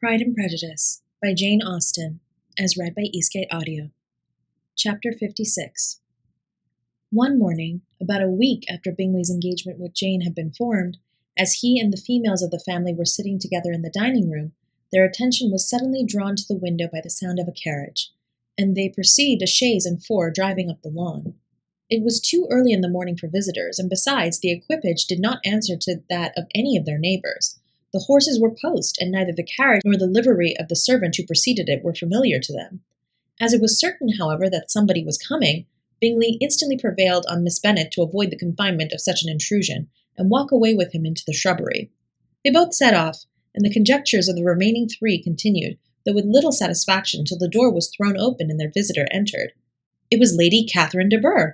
Pride and Prejudice by Jane Austen, as read by Eastgate Audio. Chapter 56. One morning, about a week after Bingley's engagement with Jane had been formed, as he and the females of the family were sitting together in the dining room, their attention was suddenly drawn to the window by the sound of a carriage, and they perceived a chaise and four driving up the lawn. It was too early in the morning for visitors, and besides, the equipage did not answer to that of any of their neighbours. The horses were post, and neither the carriage nor the livery of the servant who preceded it were familiar to them. As it was certain, however, that somebody was coming, Bingley instantly prevailed on Miss Bennet to avoid the confinement of such an intrusion, and walk away with him into the shrubbery. They both set off, and the conjectures of the remaining three continued, though with little satisfaction, till the door was thrown open and their visitor entered. It was Lady Catherine de Bourgh.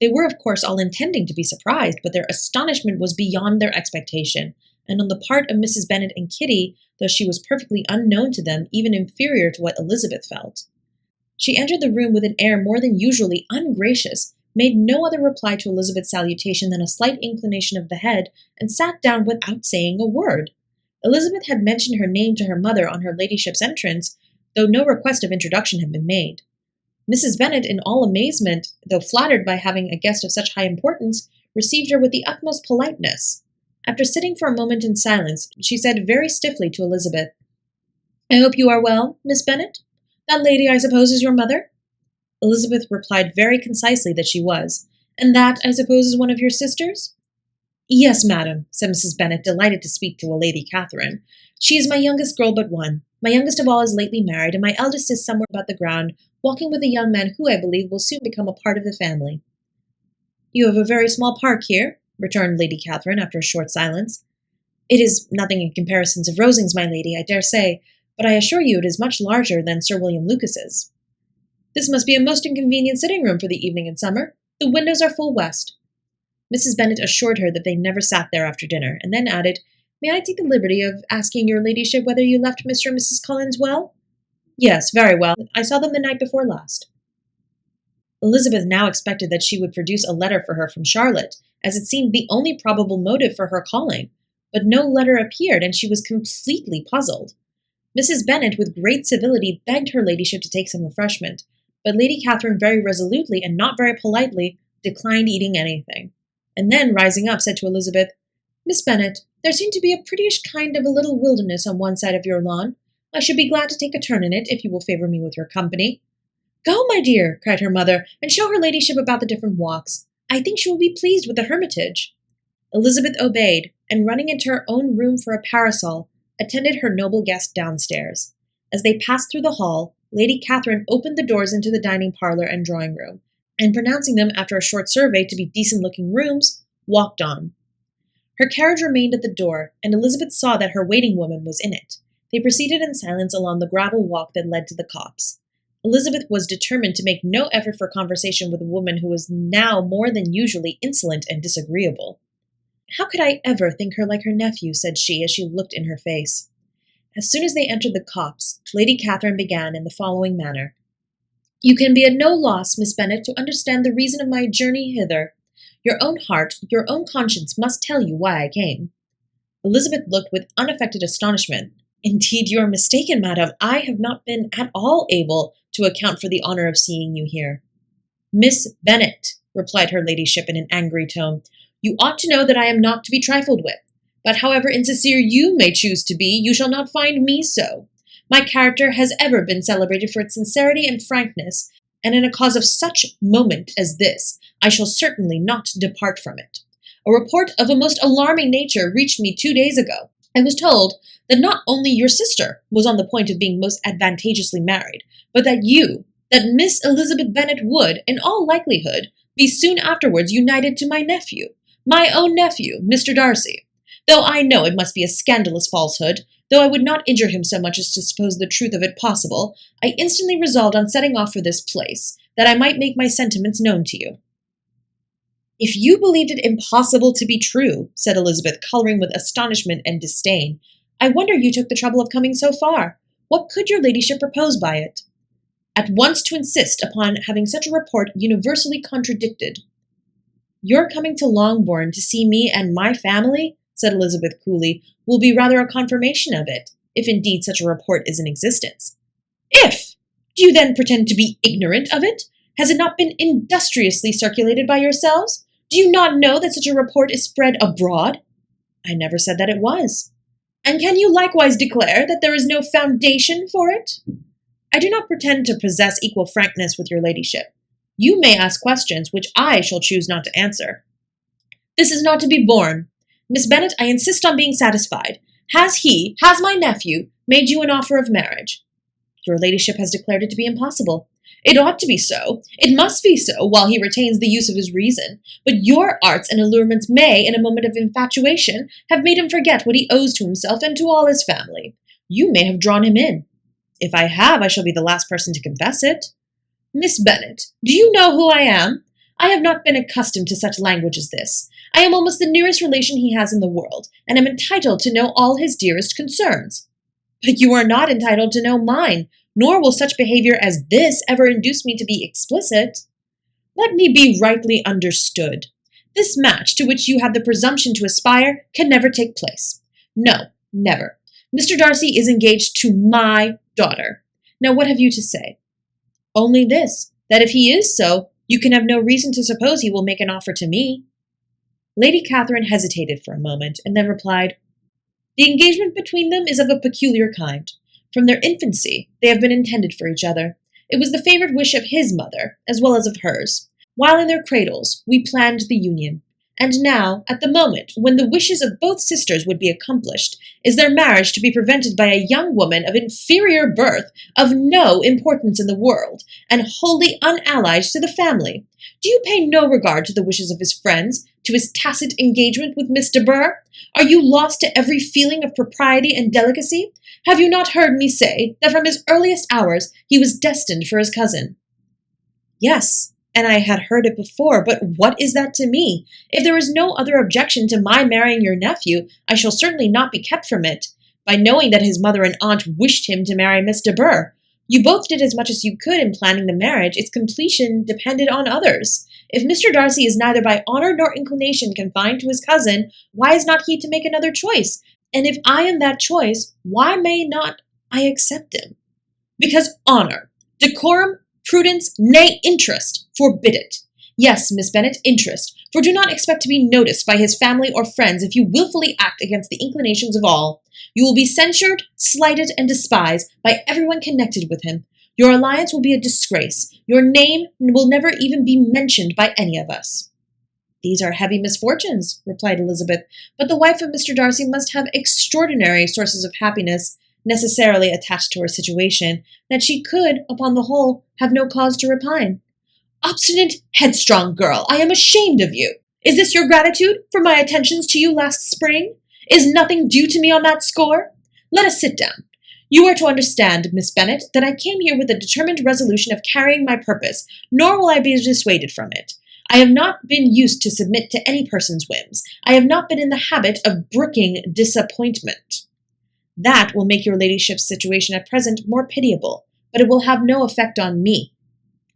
They were, of course, all intending to be surprised, but their astonishment was beyond their expectation, and on the part of Mrs. Bennet and Kitty, though she was perfectly unknown to them, even inferior to what Elizabeth felt. She entered the room with an air more than usually ungracious, made no other reply to Elizabeth's salutation than a slight inclination of the head, and sat down without saying a word. Elizabeth had mentioned her name to her mother on her ladyship's entrance, though no request of introduction had been made. Mrs. Bennet, in all amazement, though flattered by having a guest of such high importance, received her with the utmost politeness. After sitting for a moment in silence, she said very stiffly to Elizabeth, "I hope you are well, Miss Bennet? That lady, I suppose, is your mother?" Elizabeth replied very concisely that she was. "And that, I suppose, is one of your sisters?" "Yes, madam," said Mrs. Bennet, delighted to speak to a Lady Catherine. "She is my youngest girl but one. My youngest of all is lately married, and my eldest is somewhere about the ground, walking with a young man who, I believe, will soon become a part of the family." "You have a very small park here," returned Lady Catherine after a short silence. "It is nothing in comparison of Rosings, my lady, I dare say, but I assure you it is much larger than Sir William Lucas's. This must be a most inconvenient sitting-room for the evening in summer. The windows are full west." Mrs. Bennet assured her that they never sat there after dinner, and then added, "May I take the liberty of asking your ladyship whether you left Mr. and Mrs. Collins well?" "Yes, very well. I saw them the night before last." Elizabeth now expected that she would produce a letter for her from Charlotte, as it seemed the only probable motive for her calling, but no letter appeared, and she was completely puzzled. Mrs. Bennet, with great civility, begged her ladyship to take some refreshment, but Lady Catherine very resolutely, and not very politely, declined eating anything, and then, rising up, said to Elizabeth, "Miss Bennet, there seemed to be a prettyish kind of a little wilderness on one side of your lawn. I should be glad to take a turn in it, if you will favour me with your company." "Go, my dear," cried her mother, "and show her ladyship about the different walks. I think she will be pleased with the hermitage." Elizabeth obeyed, and running into her own room for a parasol, attended her noble guest downstairs. As they passed through the hall, Lady Catherine opened the doors into the dining parlour and drawing-room, and pronouncing them, after a short survey, to be decent-looking rooms, walked on. Her carriage remained at the door, and Elizabeth saw that her waiting-woman was in it. They proceeded in silence along the gravel walk that led to the copse. Elizabeth was determined to make no effort for conversation with a woman who was now more than usually insolent and disagreeable. "How could I ever think her like her nephew?" said she, as she looked in her face. As soon as they entered the copse, Lady Catherine began in the following manner. "You can be at no loss, Miss Bennet, to understand the reason of my journey hither. Your own heart, your own conscience must tell you why I came." Elizabeth looked with unaffected astonishment. "Indeed, you are mistaken, madam. I have not been at all able to account for the honour of seeing you here." "Miss Bennet," replied her ladyship in an angry tone, "you ought to know that I am not to be trifled with. But however insincere you may choose to be, you shall not find me so. My character has ever been celebrated for its sincerity and frankness, and in a cause of such moment as this, I shall certainly not depart from it. A report of a most alarming nature reached me 2 days ago. I was told that not only your sister was on the point of being most advantageously married, but that Miss Elizabeth Bennet would, in all likelihood, be soon afterwards united to my nephew, my own nephew, Mr. Darcy. Though I know it must be a scandalous falsehood, though I would not injure him so much as to suppose the truth of it possible, I instantly resolved on setting off for this place, that I might make my sentiments known to you." "If you believed it impossible to be true," said Elizabeth, colouring with astonishment and disdain, "I wonder you took the trouble of coming so far. What could your ladyship propose by it?" "At once to insist upon having such a report universally contradicted." "Your coming to Longbourn to see me and my family," said Elizabeth coolly, "will be rather a confirmation of it. if indeed such a report is in existence. If! Do you then pretend to be ignorant of it? Has it not been industriously circulated by yourselves? Do you not know that such a report is spread abroad? I never said that it was. And can you likewise declare that there is no foundation for it? I do not pretend to possess equal frankness with your ladyship. You may ask questions which I shall choose not to answer. This is not to be borne. Miss Bennet, I insist on being satisfied. Has my nephew, made you an offer of marriage? Your ladyship has declared it to be impossible. It ought to be so. It must be so, while he retains the use of his reason. But your arts and allurements may, in a moment of infatuation, have made him forget what he owes to himself and to all his family. You may have drawn him in. If I have, I shall be the last person to confess it. Miss Bennet, do you know who I am? I have not been accustomed to such language as this. I am almost the nearest relation he has in the world, and am entitled to know all his dearest concerns. But you are not entitled to know mine, nor will such behavior as this ever induce me to be explicit. Let me be rightly understood. This match to which you have the presumption to aspire can never take place. No, never. Mr. Darcy is engaged to my daughter. Now what have you to say? Only this, that if he is so, you can have no reason to suppose he will make an offer to me. Lady Catherine hesitated for a moment, and then replied, The engagement between them is of a peculiar kind. From their infancy, they have been intended for each other. It was the favourite wish of his mother, as well as of hers. While in their cradles, we planned the union. And now, at the moment when the wishes of both sisters would be accomplished, is their marriage to be prevented by a young woman of inferior birth, of no importance in the world, and wholly unallied to the family? Do you pay no regard to the wishes of his friends, to his tacit engagement with Miss de Bourgh? Are you lost to every feeling of propriety and delicacy? Have you not heard me say that from his earliest hours he was destined for his cousin? Yes, and I had heard it before, but what is that to me? If there is no other objection to my marrying your nephew, I shall certainly not be kept from it, by knowing that his mother and aunt wished him to marry Miss de Bourgh. You both did as much as you could in planning the marriage. Its completion depended on others. If Mr. Darcy is neither by honour nor inclination confined to his cousin, why is not he to make another choice? And if I am that choice, why may not I accept him? Because honour, decorum, prudence, nay, interest, forbid it. Yes, Miss Bennet, interest, for do not expect to be noticed by his family or friends if you wilfully act against the inclinations of all. You will be censured, slighted, and despised by everyone connected with him. Your alliance will be a disgrace. Your name will never even be mentioned by any of us. These are heavy misfortunes, replied Elizabeth, but the wife of Mr. Darcy must have extraordinary sources of happiness necessarily attached to her situation, that she could, upon the whole, have no cause to repine. Obstinate, headstrong girl, I am ashamed of you. Is this your gratitude for my attentions to you last spring? Is nothing due to me on that score? Let us sit down. You are to understand, Miss Bennet, that I came here with a determined resolution of carrying my purpose, nor will I be dissuaded from it. I have not been used to submit to any person's whims. I have not been in the habit of brooking disappointment. That will make your ladyship's situation at present more pitiable, but it will have no effect on me.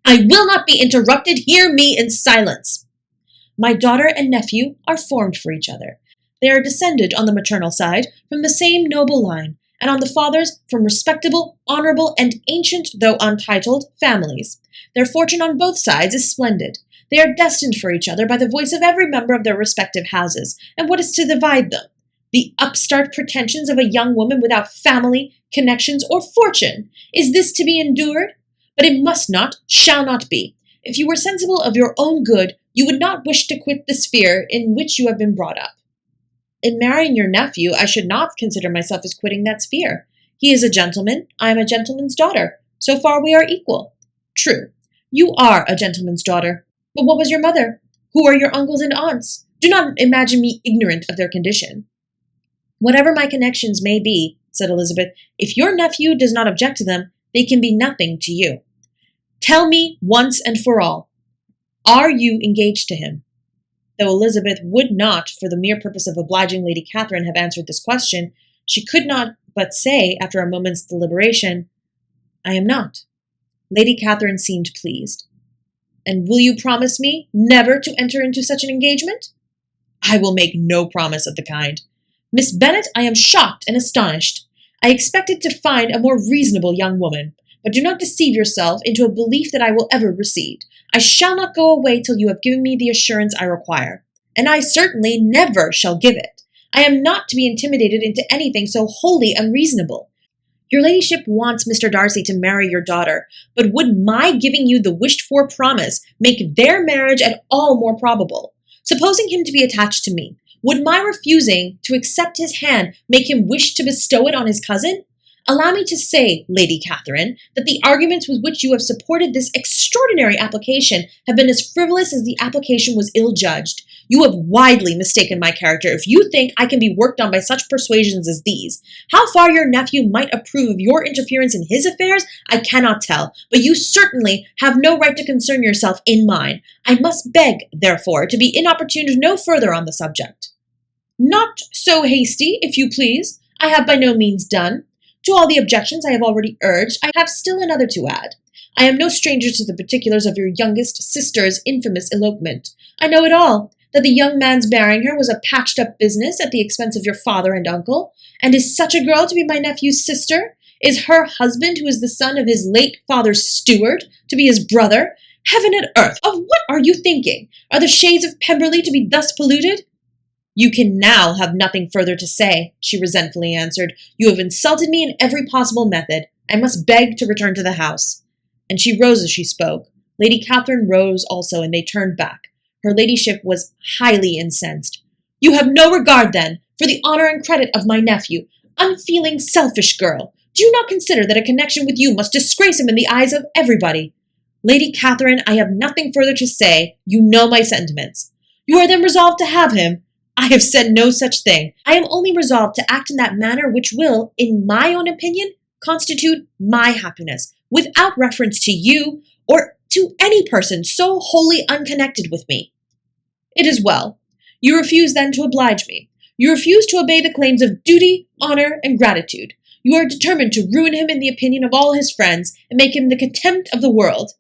I will not be interrupted. Hear me in silence. My daughter and nephew are formed for each other. They are descended on the maternal side from the same noble line, and on the father's from respectable, honourable, and ancient, though untitled, families. Their fortune on both sides is splendid. They are destined for each other by the voice of every member of their respective houses, and what is to divide them? The upstart pretensions of a young woman without family, connections, or fortune. Is this to be endured? But it must not, shall not be. If you were sensible of your own good, you would not wish to quit the sphere in which you have been brought up. In marrying your nephew, I should not consider myself as quitting that sphere. He is a gentleman, I am a gentleman's daughter. So far we are equal. True, you are a gentleman's daughter. But what was your mother? Who are your uncles and aunts? Do not imagine me ignorant of their condition. Whatever my connections may be, said Elizabeth, if your nephew does not object to them, they can be nothing to you. Tell me once and for all, are you engaged to him? Though Elizabeth would not, for the mere purpose of obliging Lady Catherine, have answered this question, she could not but say, after a moment's deliberation, I am not. Lady Catherine seemed pleased. And will you promise me never to enter into such an engagement? I will make no promise of the kind. Miss Bennet, I am shocked and astonished. I expected to find a more reasonable young woman, but do not deceive yourself into a belief that I will ever recede. I shall not go away till you have given me the assurance I require, and I certainly never shall give it. I am not to be intimidated into anything so wholly unreasonable. Your ladyship wants Mr. Darcy to marry your daughter, but would my giving you the wished-for promise make their marriage at all more probable? Supposing him to be attached to me, would my refusing to accept his hand make him wish to bestow it on his cousin? Allow me to say, Lady Catherine, that the arguments with which you have supported this extraordinary application have been as frivolous as the application was ill-judged. You have widely mistaken my character if you think I can be worked on by such persuasions as these. How far your nephew might approve of your interference in his affairs, I cannot tell, but you certainly have no right to concern yourself in mine. I must beg, therefore, to be inopportuned no further on the subject. Not so hasty, if you please. I have by no means done. To all the objections I have already urged, I have still another to add. I am no stranger to the particulars of your youngest sister's infamous elopement. I know it all, that the young man's marrying her was a patched-up business at the expense of your father and uncle. And is such a girl to be my nephew's sister? Is her husband, who is the son of his late father's steward, to be his brother? Heaven and earth! Of what are you thinking? Are the shades of Pemberley to be thus polluted? You can now have nothing further to say, she resentfully answered. You have insulted me in every possible method. I must beg to return to the house. And she rose as she spoke. Lady Catherine rose also, and they turned back. Her ladyship was highly incensed. You have no regard, then, for the honor and credit of my nephew. Unfeeling, selfish girl. Do you not consider that a connection with you must disgrace him in the eyes of everybody? Lady Catherine, I have nothing further to say. You know my sentiments. You are then resolved to have him? I have said no such thing. I am only resolved to act in that manner which will, in my own opinion, constitute my happiness, without reference to you, or to any person so wholly unconnected with me. It is well. You refuse then to oblige me. You refuse to obey the claims of duty, honor, and gratitude. You are determined to ruin him in the opinion of all his friends, and make him the contempt of the world.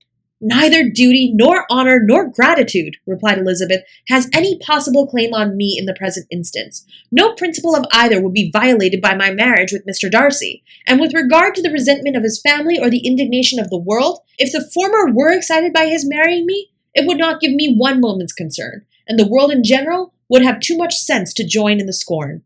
Neither duty, nor honor, nor gratitude, replied Elizabeth, has any possible claim on me in the present instance. No principle of either would be violated by my marriage with Mr. Darcy, and with regard to the resentment of his family or the indignation of the world, if the former were excited by his marrying me, it would not give me one moment's concern, and the world in general would have too much sense to join in the scorn.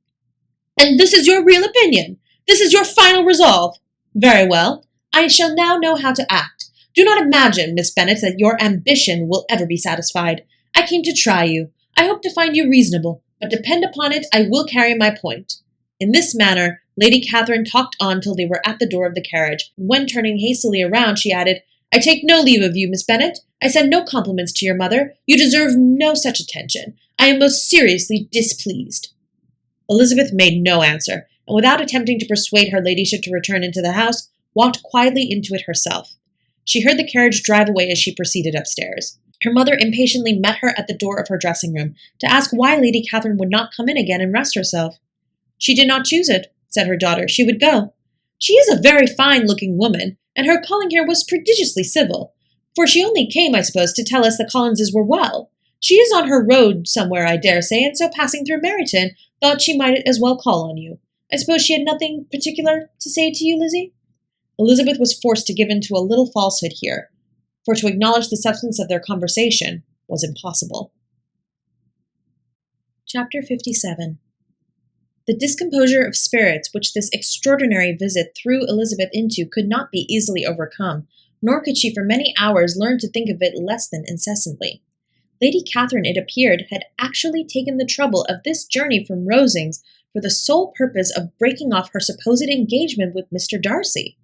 And this is your real opinion? This is your final resolve? Very well. I shall now know how to act. Do not imagine, Miss Bennet, that your ambition will ever be satisfied. I came to try you. I hope to find you reasonable, but depend upon it, I will carry my point. In this manner, Lady Catherine talked on till they were at the door of the carriage, when turning hastily around, she added, I take no leave of you, Miss Bennet. I send no compliments to your mother. You deserve no such attention. I am most seriously displeased. Elizabeth made no answer, and without attempting to persuade her ladyship to return into the house, walked quietly into it herself. She heard the carriage drive away as she proceeded upstairs. Her mother impatiently met her at the door of her dressing-room to ask why Lady Catherine would not come in again and rest herself. She did not choose it, said her daughter. She would go. She is a very fine-looking woman, and her calling here was prodigiously civil, for she only came, I suppose, to tell us the Collinses were well. She is on her road somewhere, I dare say, and so passing through Meryton, thought she might as well call on you. I suppose she had nothing particular to say to you, Lizzie? Elizabeth was forced to give in to a little falsehood here, for to acknowledge the substance of their conversation was impossible. Chapter 57. The discomposure of spirits which this extraordinary visit threw Elizabeth into could not be easily overcome, nor could she for many hours learn to think of it less than incessantly. Lady Catherine, it appeared, had actually taken the trouble of this journey from Rosings for the sole purpose of breaking off her supposed engagement with Mr. Darcy.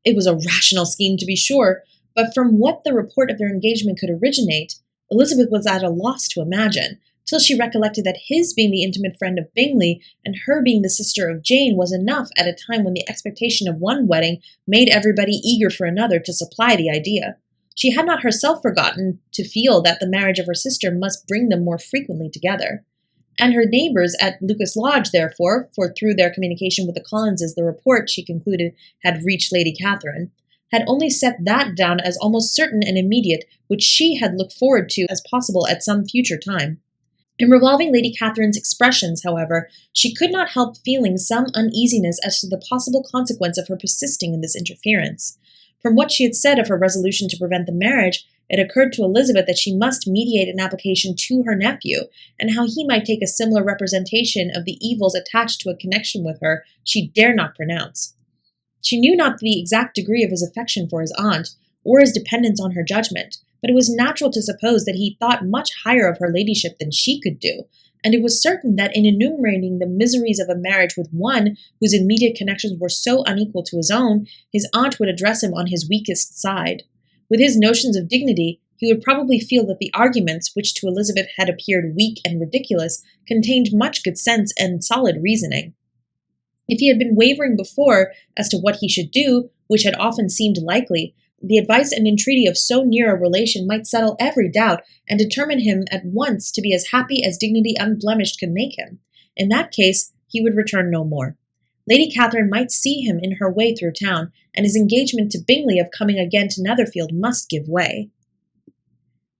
It was a rational scheme, to be sure, but from what the report of their engagement could originate, Elizabeth was at a loss to imagine, till she recollected that his being the intimate friend of Bingley, and her being the sister of Jane, was enough at a time when the expectation of one wedding made everybody eager for another to supply the idea. She had not herself forgotten to feel that the marriage of her sister must bring them more frequently together. And her neighbours at Lucas Lodge, therefore, for through their communication with the Collinses the report, she concluded, had reached Lady Catherine, had only set that down as almost certain and immediate, which she had looked forward to as possible at some future time. In revolving Lady Catherine's expressions, however, she could not help feeling some uneasiness as to the possible consequence of her persisting in this interference. From what she had said of her resolution to prevent the marriage, it occurred to Elizabeth that she must mediate an application to her nephew, and how he might take a similar representation of the evils attached to a connection with her she dare not pronounce. She knew not the exact degree of his affection for his aunt, or his dependence on her judgment, but it was natural to suppose that he thought much higher of her ladyship than she could do, and it was certain that in enumerating the miseries of a marriage with one whose immediate connections were so unequal to his own, his aunt would address him on his weakest side. With his notions of dignity, he would probably feel that the arguments, which to Elizabeth had appeared weak and ridiculous, contained much good sense and solid reasoning. If he had been wavering before as to what he should do, which had often seemed likely, the advice and entreaty of so near a relation might settle every doubt and determine him at once to be as happy as dignity unblemished could make him. In that case, he would return no more. Lady Catherine might see him in her way through town, and his engagement to Bingley of coming again to Netherfield must give way.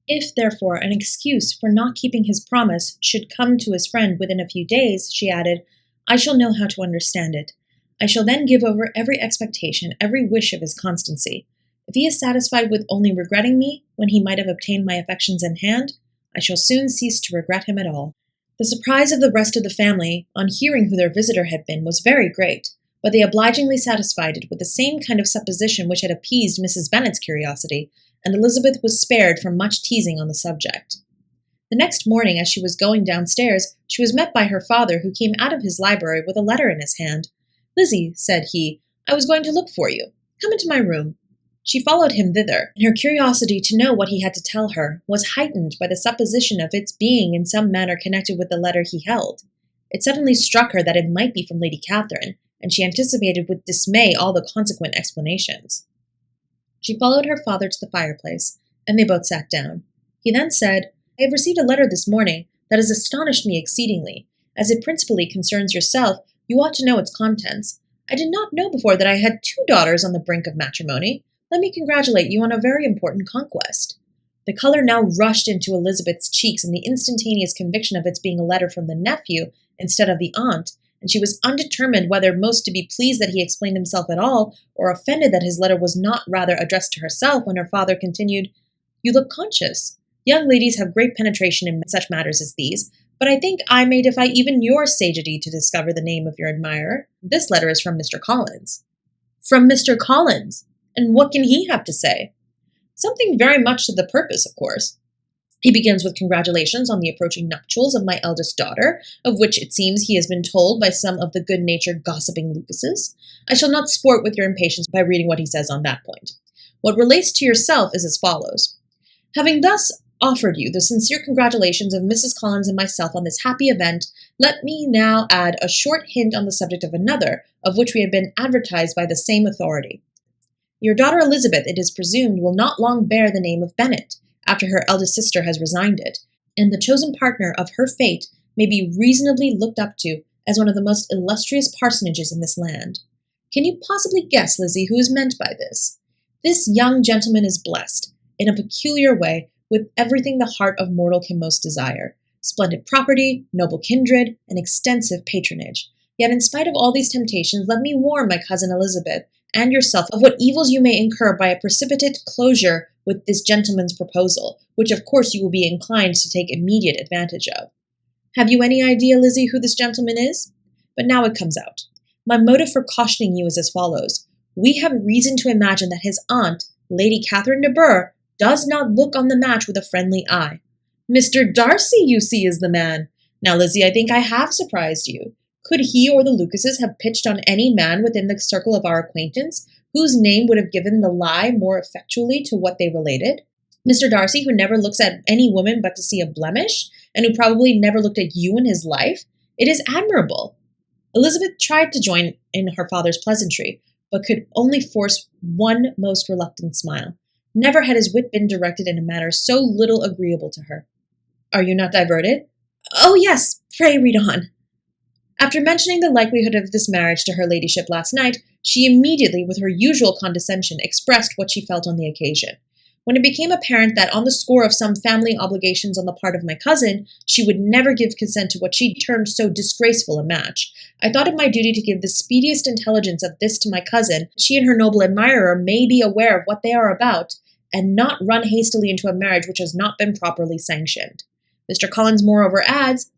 If, therefore, an excuse for not keeping his promise should come to his friend within a few days, she added, I shall know how to understand it. I shall then give over every expectation, every wish of his constancy. If he is satisfied with only regretting me, when he might have obtained my affections in hand, I shall soon cease to regret him at all. The surprise of the rest of the family, on hearing who their visitor had been, was very great, but they obligingly satisfied it with the same kind of supposition which had appeased Mrs. Bennet's curiosity, and Elizabeth was spared from much teasing on the subject. The next morning, as she was going downstairs, she was met by her father, who came out of his library with a letter in his hand. Lizzie, said he, I was going to look for you. Come into my room. She followed him thither, and her curiosity to know what he had to tell her was heightened by the supposition of its being in some manner connected with the letter he held. It suddenly struck her that it might be from Lady Catherine, and she anticipated with dismay all the consequent explanations. She followed her father to the fireplace, and they both sat down. He then said, I have received a letter this morning that has astonished me exceedingly. As it principally concerns yourself, you ought to know its contents. I did not know before that I had 2 daughters on the brink of matrimony. Let me congratulate you on a very important conquest. The color now rushed into Elizabeth's cheeks in the instantaneous conviction of its being a letter from the nephew instead of the aunt, and she was undetermined whether most to be pleased that he explained himself at all, or offended that his letter was not rather addressed to herself, when her father continued, You look conscious. Young ladies have great penetration in such matters as these, but I think I may defy even your sagacity to discover the name of your admirer. This letter is from Mr. Collins. From Mr. Collins? And what can he have to say? Something very much to the purpose, of course. He begins with congratulations on the approaching nuptials of my eldest daughter, of which it seems he has been told by some of the good-natured gossiping Lucases. I shall not sport with your impatience by reading what he says on that point. What relates to yourself is as follows. Having thus offered you the sincere congratulations of Mrs. Collins and myself on this happy event, let me now add a short hint on the subject of another, of which we have been advertised by the same authority. Your daughter Elizabeth, it is presumed, will not long bear the name of Bennet, after her eldest sister has resigned it, and the chosen partner of her fate may be reasonably looked up to as one of the most illustrious parsonages in this land. Can you possibly guess, Lizzie, who is meant by this? This young gentleman is blessed, in a peculiar way, with everything the heart of mortal can most desire. Splendid property, noble kindred, and extensive patronage. Yet in spite of all these temptations, let me warn my cousin Elizabeth and yourself of what evils you may incur by a precipitate closure with this gentleman's proposal, which of course you will be inclined to take immediate advantage of. Have you any idea, Lizzie, who this gentleman is? But now it comes out. My motive for cautioning you is as follows. We have reason to imagine that his aunt, Lady Catherine de Bourgh, does not look on the match with a friendly eye. Mr. Darcy, you see, is the man. Now, Lizzie, I think I have surprised you. Could he or the Lucases have pitched on any man within the circle of our acquaintance, whose name would have given the lie more effectually to what they related? Mr. Darcy, who never looks at any woman but to see a blemish, and who probably never looked at you in his life? It is admirable. Elizabeth tried to join in her father's pleasantry, but could only force one most reluctant smile. Never had his wit been directed in a manner so little agreeable to her. Are you not diverted? Oh, yes, pray read on. After mentioning the likelihood of this marriage to her ladyship last night, she immediately, with her usual condescension, expressed what she felt on the occasion. When it became apparent that on the score of some family obligations on the part of my cousin, she would never give consent to what she termed so disgraceful a match, I thought it my duty to give the speediest intelligence of this to my cousin. She and her noble admirer may be aware of what they are about, and not run hastily into a marriage which has not been properly sanctioned. Mr. Collins moreover adds,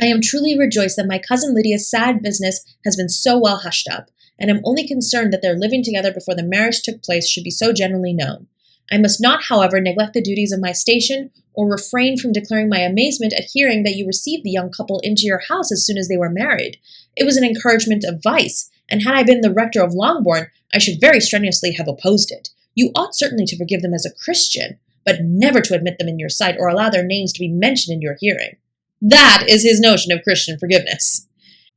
I am truly rejoiced that my cousin Lydia's sad business has been so well hushed up, and am only concerned that their living together before the marriage took place should be so generally known. I must not, however, neglect the duties of my station, or refrain from declaring my amazement at hearing that you received the young couple into your house as soon as they were married. It was an encouragement of vice, and had I been the rector of Longbourn, I should very strenuously have opposed it. You ought certainly to forgive them as a Christian, but never to admit them in your sight, or allow their names to be mentioned in your hearing. That is his notion of Christian forgiveness.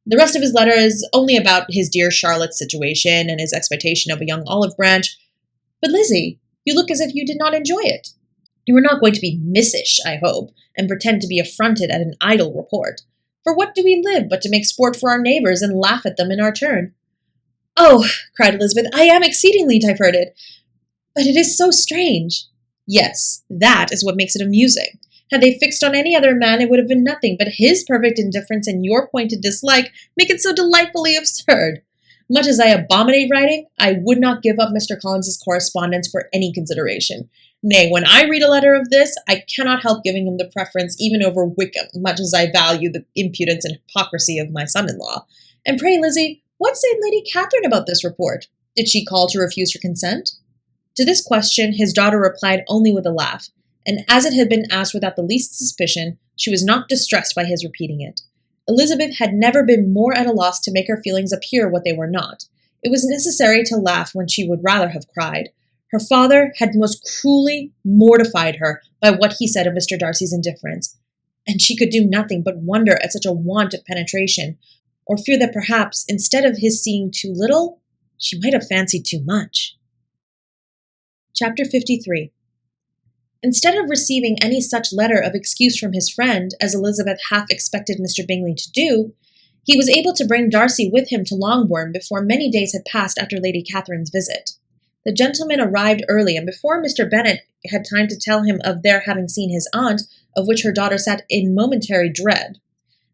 The rest of his letter is only about his dear Charlotte's situation and his expectation of a young olive branch. But Lizzie, you look as if you did not enjoy it. You are not going to be missish, I hope, and pretend to be affronted at an idle report. For what do we live but to make sport for our neighbours and laugh at them in our turn? Oh, cried Elizabeth, I am exceedingly diverted. But it is so strange. Yes, that is what makes it amusing. Had they fixed on any other man, it would have been nothing, but his perfect indifference and your pointed dislike make it so delightfully absurd. Much as I abominate writing, I would not give up Mr. Collins's correspondence for any consideration. Nay, when I read a letter of this, I cannot help giving him the preference even over Wickham, much as I value the impudence and hypocrisy of my son-in-law. And pray, Lizzie, what said Lady Catherine about this report? Did she call to refuse her consent? To this question his daughter replied only with a laugh, and as it had been asked without the least suspicion, she was not distressed by his repeating it. Elizabeth had never been more at a loss to make her feelings appear what they were not. It was necessary to laugh when she would rather have cried. Her father had most cruelly mortified her by what he said of Mr. Darcy's indifference, and she could do nothing but wonder at such a want of penetration, or fear that perhaps, instead of his seeing too little, she might have fancied too much. Chapter 53. Instead of receiving any such letter of excuse from his friend, as Elizabeth half expected Mr. Bingley to do, he was able to bring Darcy with him to Longbourn before many days had passed after Lady Catherine's visit. The gentleman arrived early, and before Mr. Bennet had time to tell him of their having seen his aunt, of which her daughter sat in momentary dread,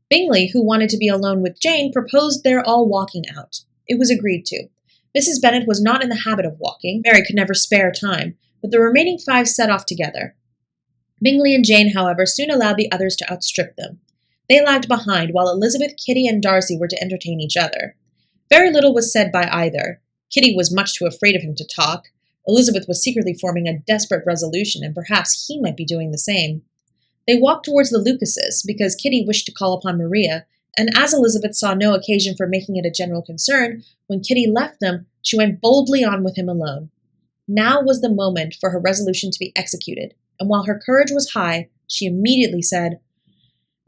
Bingley, who wanted to be alone with Jane, proposed their all walking out. It was agreed to. Mrs. Bennet was not in the habit of walking. Mary could never spare time, but the remaining 5 set off together. Bingley and Jane, however, soon allowed the others to outstrip them. They lagged behind, while Elizabeth, Kitty, and Darcy were to entertain each other. Very little was said by either. Kitty was much too afraid of him to talk. Elizabeth was secretly forming a desperate resolution, and perhaps he might be doing the same. They walked towards the Lucases, because Kitty wished to call upon Maria, and as Elizabeth saw no occasion for making it a general concern, when Kitty left them, she went boldly on with him alone. Now was the moment for her resolution to be executed, and while her courage was high, she immediately said,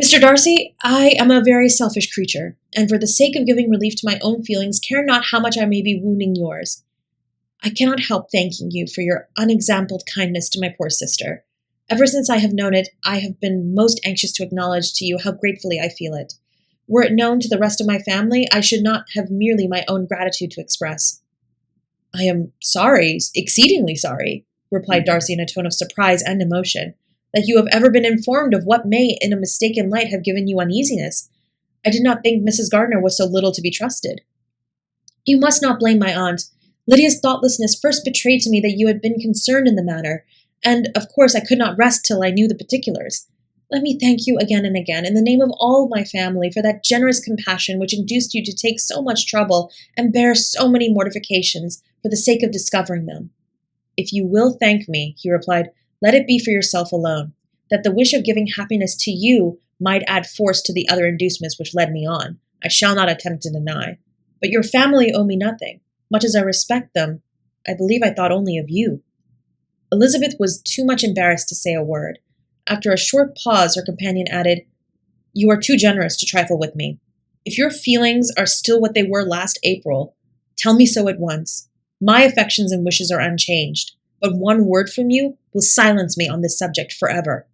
Mr. Darcy, I am a very selfish creature, and for the sake of giving relief to my own feelings, care not how much I may be wounding yours. I cannot help thanking you for your unexampled kindness to my poor sister. Ever since I have known it, I have been most anxious to acknowledge to you how gratefully I feel it. Were it known to the rest of my family, I should not have merely my own gratitude to express. I am sorry, exceedingly sorry, replied Darcy in a tone of surprise and emotion, that you have ever been informed of what may, in a mistaken light, have given you uneasiness. I did not think Mrs. Gardiner was so little to be trusted. You must not blame my aunt. Lydia's thoughtlessness first betrayed to me that you had been concerned in the matter, and, of course, I could not rest till I knew the particulars. Let me thank you again and again, in the name of all my family, for that generous compassion which induced you to take so much trouble and bear so many mortifications for the sake of discovering them. If you will thank me, he replied, let it be for yourself alone, that the wish of giving happiness to you might add force to the other inducements which led me on. I shall not attempt to deny. But your family owe me nothing. Much as I respect them, I believe I thought only of you. Elizabeth was too much embarrassed to say a word. After a short pause, her companion added, You are too generous to trifle with me. If your feelings are still what they were last April, tell me so at once. My affections and wishes are unchanged, but one word from you will silence me on this subject forever.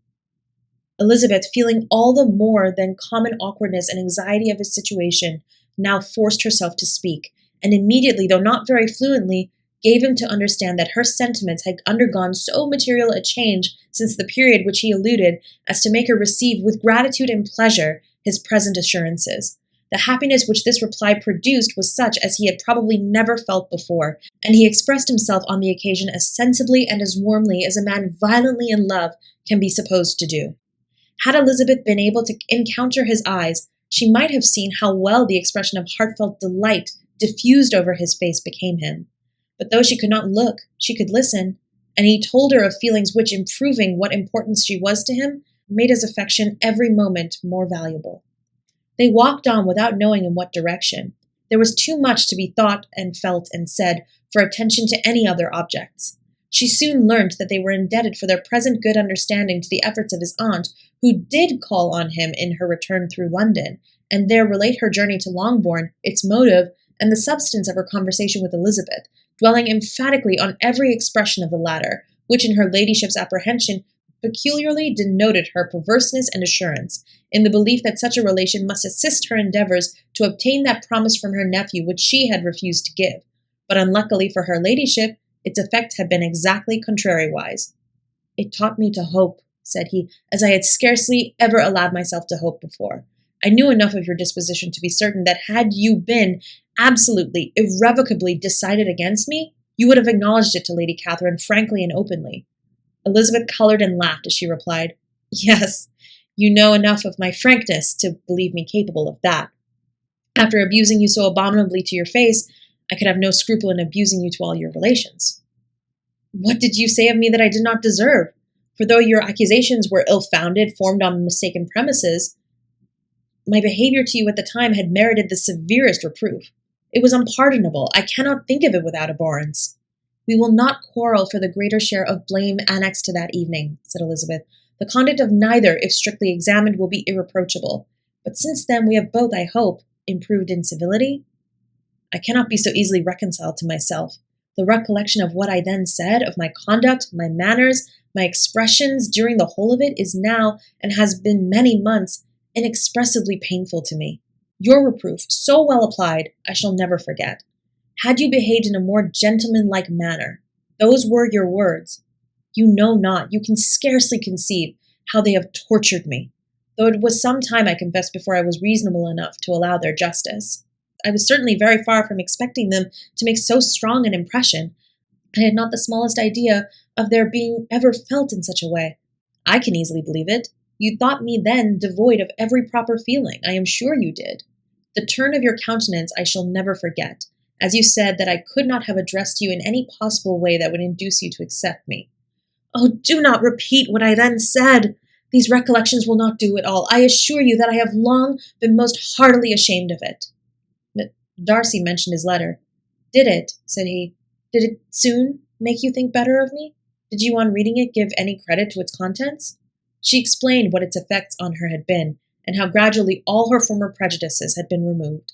Elizabeth, feeling all the more than common awkwardness and anxiety of his situation, now forced herself to speak, and immediately, though not very fluently, gave him to understand that her sentiments had undergone so material a change since the period which he alluded as to make her receive with gratitude and pleasure his present assurances. The happiness which this reply produced was such as he had probably never felt before, and he expressed himself on the occasion as sensibly and as warmly as a man violently in love can be supposed to do. Had Elizabeth been able to encounter his eyes, she might have seen how well the expression of heartfelt delight diffused over his face became him. But though she could not look, she could listen, and he told her of feelings which, in proving what importance she was to him, made his affection every moment more valuable. They walked on without knowing in what direction. There was too much to be thought and felt and said for attention to any other objects. She soon learnt that they were indebted for their present good understanding to the efforts of his aunt, who did call on him in her return through London, and there relate her journey to Longbourn, its motive, and the substance of her conversation with Elizabeth, dwelling emphatically on every expression of the latter, which in her ladyship's apprehension peculiarly denoted her perverseness and assurance, in the belief that such a relation must assist her endeavours to obtain that promise from her nephew which she had refused to give. But unluckily for her ladyship, its effect had been exactly contrariwise. "It taught me to hope," said he, "as I had scarcely ever allowed myself to hope before. I knew enough of your disposition to be certain that had you been absolutely, irrevocably decided against me, you would have acknowledged it to Lady Catherine frankly and openly." Elizabeth coloured and laughed as she replied, "Yes, you know enough of my frankness to believe me capable of that. After abusing you so abominably to your face, I could have no scruple in abusing you to all your relations." "What did you say of me that I did not deserve? For though your accusations were ill-founded, formed on mistaken premises, my behaviour to you at the time had merited the severest reproof. It was unpardonable. I cannot think of it without abhorrence." "We will not quarrel for the greater share of blame annexed to that evening," said Elizabeth. "The conduct of neither, if strictly examined, will be irreproachable. But since then we have both, I hope, improved in civility. I cannot be so easily reconciled to myself. The recollection of what I then said, of my conduct, my manners, my expressions during the whole of it, is now, and has been many months, inexpressibly painful to me. Your reproof, so well applied, I shall never forget. Had you behaved in a more gentlemanlike manner, those were your words. You know not, you can scarcely conceive how they have tortured me, though it was some time, I confess, before I was reasonable enough to allow their justice. I was certainly very far from expecting them to make so strong an impression. I had not the smallest idea of their being ever felt in such a way. I can easily believe it. You thought me then devoid of every proper feeling. I am sure you did. The turn of your countenance I shall never forget, as you said that I could not have addressed you in any possible way that would induce you to accept me. Oh, do not repeat what I then said. These recollections will not do at all. I assure you that I have long been most heartily ashamed of it." Darcy mentioned his letter. "Did it," said he, "did it soon make you think better of me? Did you on reading it give any credit to its contents?" She explained what its effects on her had been, and how gradually all her former prejudices had been removed.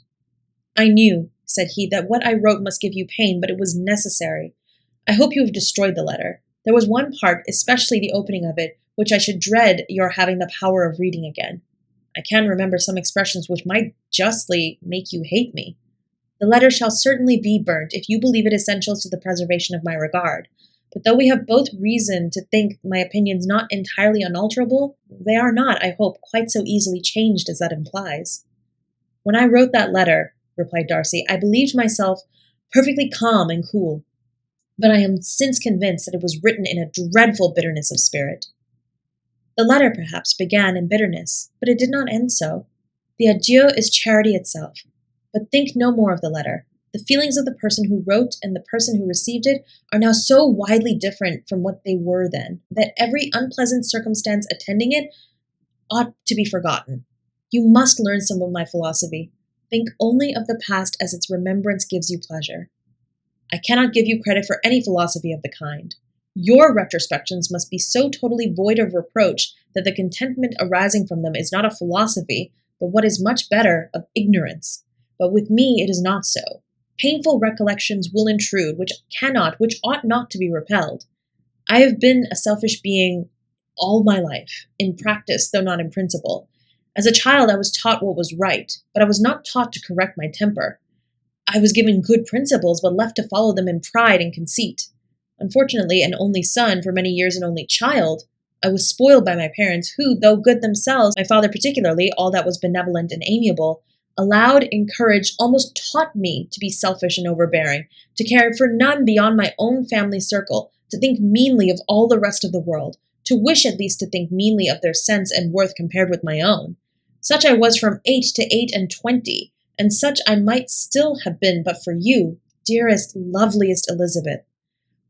"I knew," said he, "that what I wrote must give you pain, but it was necessary. I hope you have destroyed the letter. There was one part, especially the opening of it, which I should dread your having the power of reading again. I can remember some expressions which might justly make you hate me. The letter shall certainly be burnt, if you believe it essential to the preservation of my regard. But though we have both reason to think my opinions not entirely unalterable, they are not, I hope, quite so easily changed as that implies." "When I wrote that letter," replied Darcy, "I believed myself perfectly calm and cool. But I am since convinced that it was written in a dreadful bitterness of spirit." "The letter, perhaps, began in bitterness, but it did not end so. The adieu is charity itself. But think no more of the letter. The feelings of the person who wrote and the person who received it are now so widely different from what they were then, that every unpleasant circumstance attending it ought to be forgotten. You must learn some of my philosophy. Think only of the past as its remembrance gives you pleasure. I cannot give you credit for any philosophy of the kind. Your retrospections must be so totally void of reproach that the contentment arising from them is not a philosophy, but what is much better, of ignorance. But with me it is not so. Painful recollections will intrude, which ought not to be repelled. I have been a selfish being all my life, in practice, though not in principle. As a child I was taught what was right, but I was not taught to correct my temper. I was given good principles, but left to follow them in pride and conceit. Unfortunately, an only son, for many years an only child, I was spoiled by my parents, who, though good themselves, my father particularly, all that was benevolent and amiable, allowed, encouraged, almost taught me to be selfish and overbearing, to care for none beyond my own family circle, to think meanly of all the rest of the world, to wish at least to think meanly of their sense and worth compared with my own. Such I was from 8 to 28, and such I might still have been but for you, dearest, loveliest Elizabeth.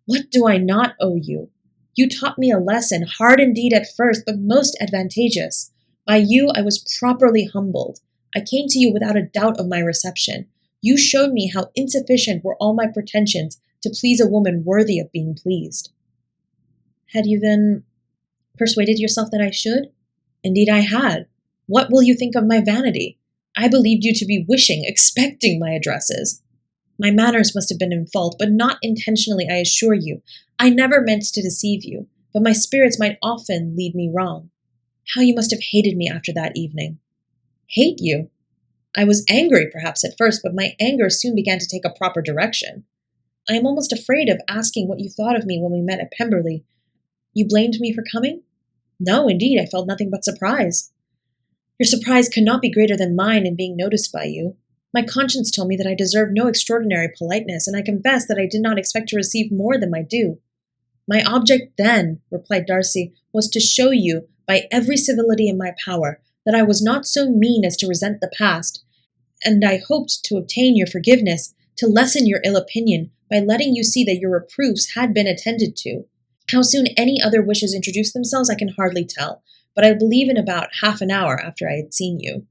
What do I not owe you? You taught me a lesson, hard indeed at first, but most advantageous. By you I was properly humbled. I came to you without a doubt of my reception. You showed me how insufficient were all my pretensions to please a woman worthy of being pleased. Had you then persuaded yourself that I should? Indeed I had. What will you think of my vanity? I believed you to be wishing, expecting my addresses. My manners must have been in fault, but not intentionally, I assure you. I never meant to deceive you, but my spirits might often lead me wrong. How you must have hated me after that evening. Hate you? I was angry, perhaps, at first, but my anger soon began to take a proper direction. I am almost afraid of asking what you thought of me when we met at Pemberley. You blamed me for coming? No, indeed, I felt nothing but surprise. Your surprise could not be greater than mine in being noticed by you. My conscience told me that I deserved no extraordinary politeness, and I confess that I did not expect to receive more than my due. My object then, replied Darcy, was to show you, by every civility in my power, that I was not so mean as to resent the past, and I hoped to obtain your forgiveness, to lessen your ill opinion, by letting you see that your reproofs had been attended to. How soon any other wishes introduced themselves I can hardly tell, but I believe in about half an hour after I had seen you.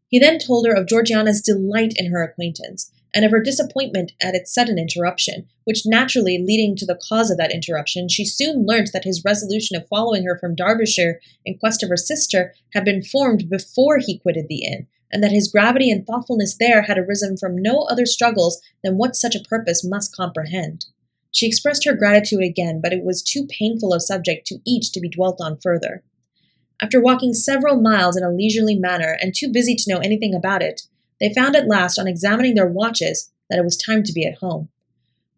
He then told her of Georgiana's delight in her acquaintance, and of her disappointment at its sudden interruption, which naturally leading to the cause of that interruption, she soon learnt that his resolution of following her from Derbyshire in quest of her sister had been formed before he quitted the inn, and that his gravity and thoughtfulness there had arisen from no other struggles than what such a purpose must comprehend. She expressed her gratitude again, but it was too painful a subject to each to be dwelt on further. After walking several miles in a leisurely manner, and too busy to know anything about it, they found at last, on examining their watches, that it was time to be at home.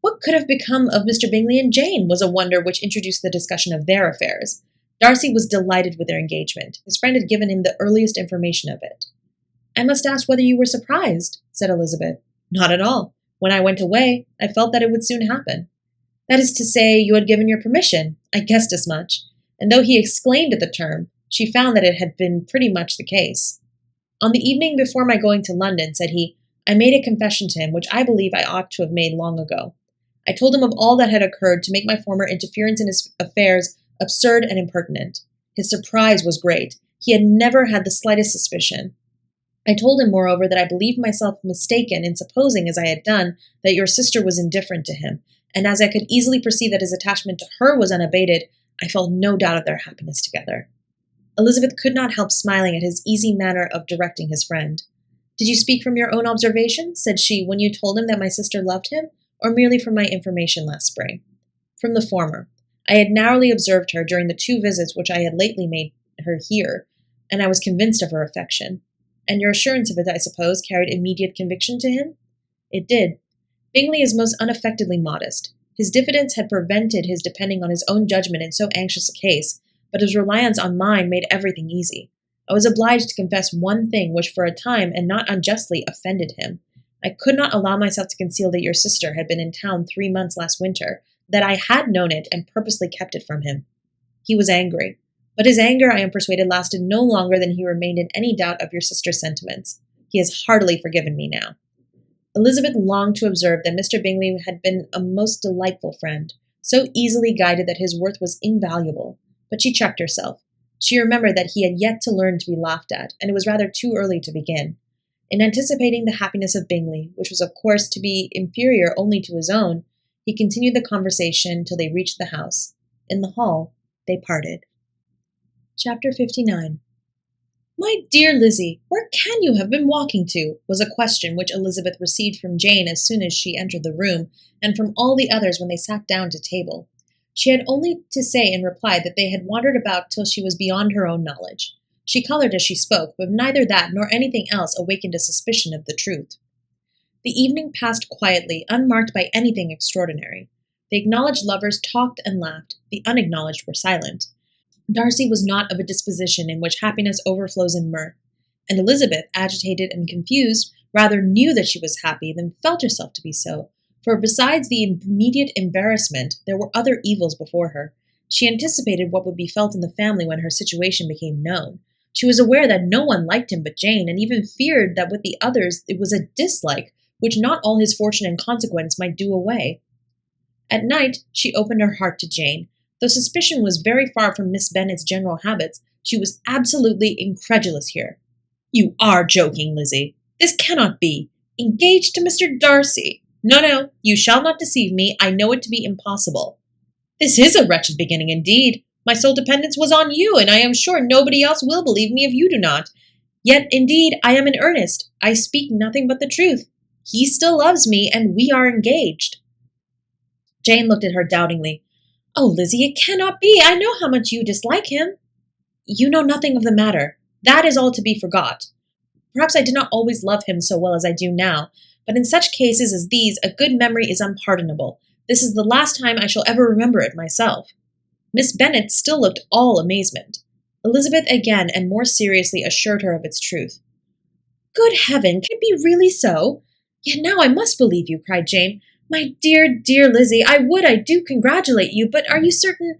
What could have become of Mr. Bingley and Jane was a wonder which introduced the discussion of their affairs. Darcy was delighted with their engagement. His friend had given him the earliest information of it. I must ask whether you were surprised, said Elizabeth. Not at all. When I went away, I felt that it would soon happen. That is to say, you had given your permission. I guessed as much. And though he exclaimed at the term, she found that it had been pretty much the case. On the evening before my going to London, said he, I made a confession to him, which I believe I ought to have made long ago. I told him of all that had occurred to make my former interference in his affairs absurd and impertinent. His surprise was great. He had never had the slightest suspicion. I told him, moreover, that I believed myself mistaken in supposing, as I had done, that your sister was indifferent to him, and as I could easily perceive that his attachment to her was unabated, I felt no doubt of their happiness together. Elizabeth could not help smiling at his easy manner of directing his friend. Did you speak from your own observation, said she, when you told him that my sister loved him, or merely from my information last spring? From the former. I had narrowly observed her during the 2 visits which I had lately made her here, and I was convinced of her affection. And your assurance of it, I suppose, carried immediate conviction to him? It did. Bingley is most unaffectedly modest. His diffidence had prevented his depending on his own judgment in so anxious a case, but his reliance on mine made everything easy. I was obliged to confess one thing which for a time, and not unjustly, offended him. I could not allow myself to conceal that your sister had been in town 3 months last winter, that I had known it and purposely kept it from him. He was angry, but his anger, I am persuaded, lasted no longer than he remained in any doubt of your sister's sentiments. He has heartily forgiven me now. Elizabeth longed to observe that Mr. Bingley had been a most delightful friend, so easily guided that his worth was invaluable. But she checked herself. She remembered that he had yet to learn to be laughed at, and it was rather too early to begin. In anticipating the happiness of Bingley, which was of course to be inferior only to his own, he continued the conversation till they reached the house. In the hall, they parted. Chapter 59. My dear Lizzie, where can you have been walking to? Was a question which Elizabeth received from Jane as soon as she entered the room, and from all the others when they sat down to table. She had only to say in reply that they had wandered about till she was beyond her own knowledge. She colored as she spoke, but neither that nor anything else awakened a suspicion of the truth. The evening passed quietly, unmarked by anything extraordinary. The acknowledged lovers talked and laughed. The unacknowledged were silent. Darcy was not of a disposition in which happiness overflows in mirth, and Elizabeth, agitated and confused, rather knew that she was happy than felt herself to be so, for besides the immediate embarrassment, there were other evils before her. She anticipated what would be felt in the family when her situation became known. She was aware that no one liked him but Jane, and even feared that with the others it was a dislike, which not all his fortune and consequence might do away. At night, she opened her heart to Jane. Though suspicion was very far from Miss Bennet's general habits, she was absolutely incredulous here. "You are joking, Lizzie. This cannot be. Engaged to Mr. Darcy? No, you shall not deceive me. I know it to be impossible." "This is a wretched beginning indeed. My sole dependence was on you, and I am sure nobody else will believe me if you do not. Yet, indeed, I am in earnest. I speak nothing but the truth. He still loves me, and we are engaged." Jane looked at her doubtingly. "Oh, Lizzie, it cannot be. I know how much you dislike him." "You know nothing of the matter. That is all to be forgot. Perhaps I did not always love him so well as I do now, but in such cases as these, a good memory is unpardonable. This is the last time I shall ever remember it myself." Miss Bennet still looked all amazement. Elizabeth again and more seriously assured her of its truth. "Good heaven, can it be really so? Yet now I must believe you," cried Jane. "My dear, dear Lizzie, I do congratulate you, but are you certain—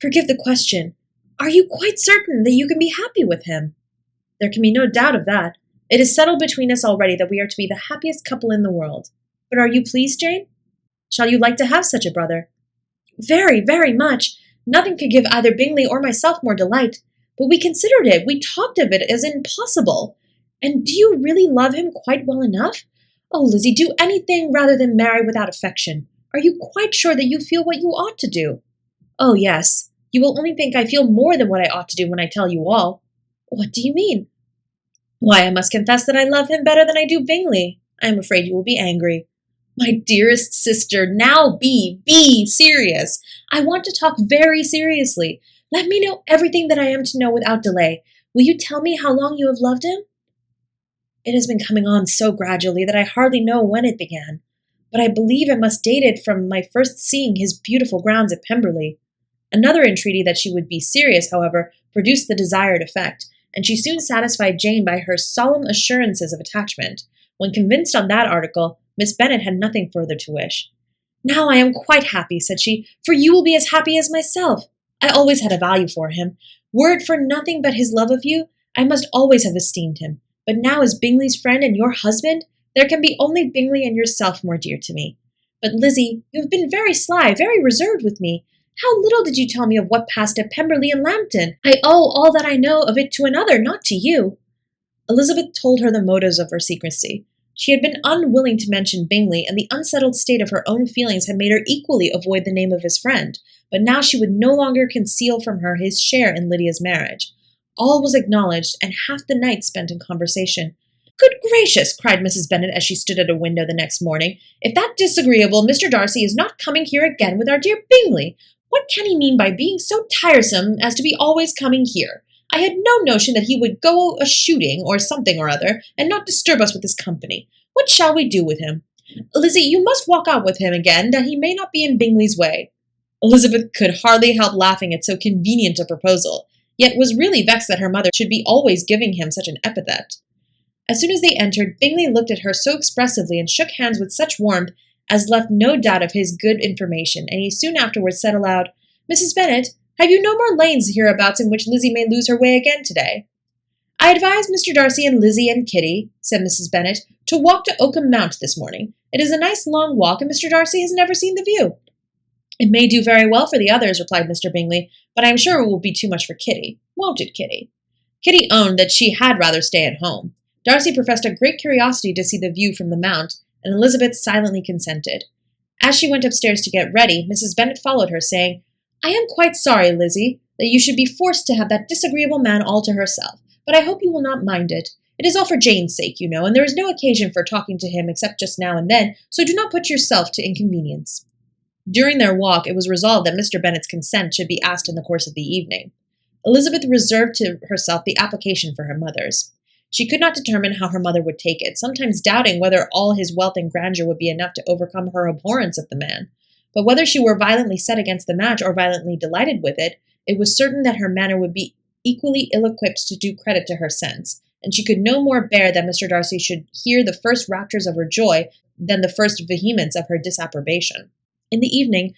forgive the question— are you quite certain that you can be happy with him?" "There can be no doubt of that. It is settled between us already that we are to be the happiest couple in the world. But are you pleased, Jane? Shall you like to have such a brother?" "Very, very much. Nothing could give either Bingley or myself more delight. But we considered it, we talked of it as impossible. And do you really love him quite well enough? Oh, Lizzie, do anything rather than marry without affection. Are you quite sure that you feel what you ought to do?" "Oh, yes. You will only think I feel more than what I ought to do when I tell you all." "What do you mean?" "Why, I must confess that I love him better than I do Bingley. I am afraid you will be angry." "My dearest sister, now be serious. I want to talk very seriously. Let me know everything that I am to know without delay. Will you tell me how long you have loved him?" "It has been coming on so gradually that I hardly know when it began, but I believe it must date it from my first seeing his beautiful grounds at Pemberley." Another entreaty that she would be serious, however, produced the desired effect, and she soon satisfied Jane by her solemn assurances of attachment. When convinced on that article, Miss Bennet had nothing further to wish. "Now I am quite happy," said she, "for you will be as happy as myself. I always had a value for him. Were it for nothing but his love of you, I must always have esteemed him. But now as Bingley's friend and your husband, there can be only Bingley and yourself more dear to me. But Lizzie, you have been very sly, very reserved with me. How little did you tell me of what passed at Pemberley and Lambton? I owe all that I know of it to another, not to you." Elizabeth told her the motives of her secrecy. She had been unwilling to mention Bingley, and the unsettled state of her own feelings had made her equally avoid the name of his friend, but now she would no longer conceal from her his share in Lydia's marriage. All was acknowledged, and half the night spent in conversation. "Good gracious!" cried Mrs. Bennet as she stood at a window the next morning. "If that disagreeable Mr. Darcy is not coming here again with our dear Bingley! What can he mean by being so tiresome as to be always coming here? I had no notion that he would go a-shooting or something or other, and not disturb us with his company. What shall we do with him? Lizzie, you must walk out with him again, that he may not be in Bingley's way." Elizabeth could hardly help laughing at so convenient a proposal, yet was really vexed that her mother should be always giving him such an epithet. As soon as they entered, Bingley looked at her so expressively and shook hands with such warmth as left no doubt of his good information, and he soon afterwards said aloud, "Mrs. Bennet, have you no more lanes hereabouts in which Lizzie may lose her way again today?" "I advise Mr. Darcy and Lizzie and Kitty," said Mrs. Bennet, "to walk to Oakham Mount this morning. It is a nice long walk, and Mr. Darcy has never seen the view." "It may do very well for the others," replied Mr. Bingley, "but I am sure it will be too much for Kitty. Won't it, Kitty?" Kitty owned that she had rather stay at home. Darcy professed a great curiosity to see the view from the Mount, and Elizabeth silently consented. As she went upstairs to get ready, Mrs. Bennet followed her, saying, "I am quite sorry, Lizzie, that you should be forced to have that disagreeable man all to herself, but I hope you will not mind it. It is all for Jane's sake, you know, and there is no occasion for talking to him except just now and then, so do not put yourself to inconvenience." During their walk, it was resolved that Mr. Bennet's consent should be asked in the course of the evening. Elizabeth reserved to herself the application for her mother's. She could not determine how her mother would take it, sometimes doubting whether all his wealth and grandeur would be enough to overcome her abhorrence of the man. But whether she were violently set against the match or violently delighted with it, it was certain that her manner would be equally ill-equipped to do credit to her sense, and she could no more bear that Mr. Darcy should hear the first raptures of her joy than the first vehemence of her disapprobation. In the evening,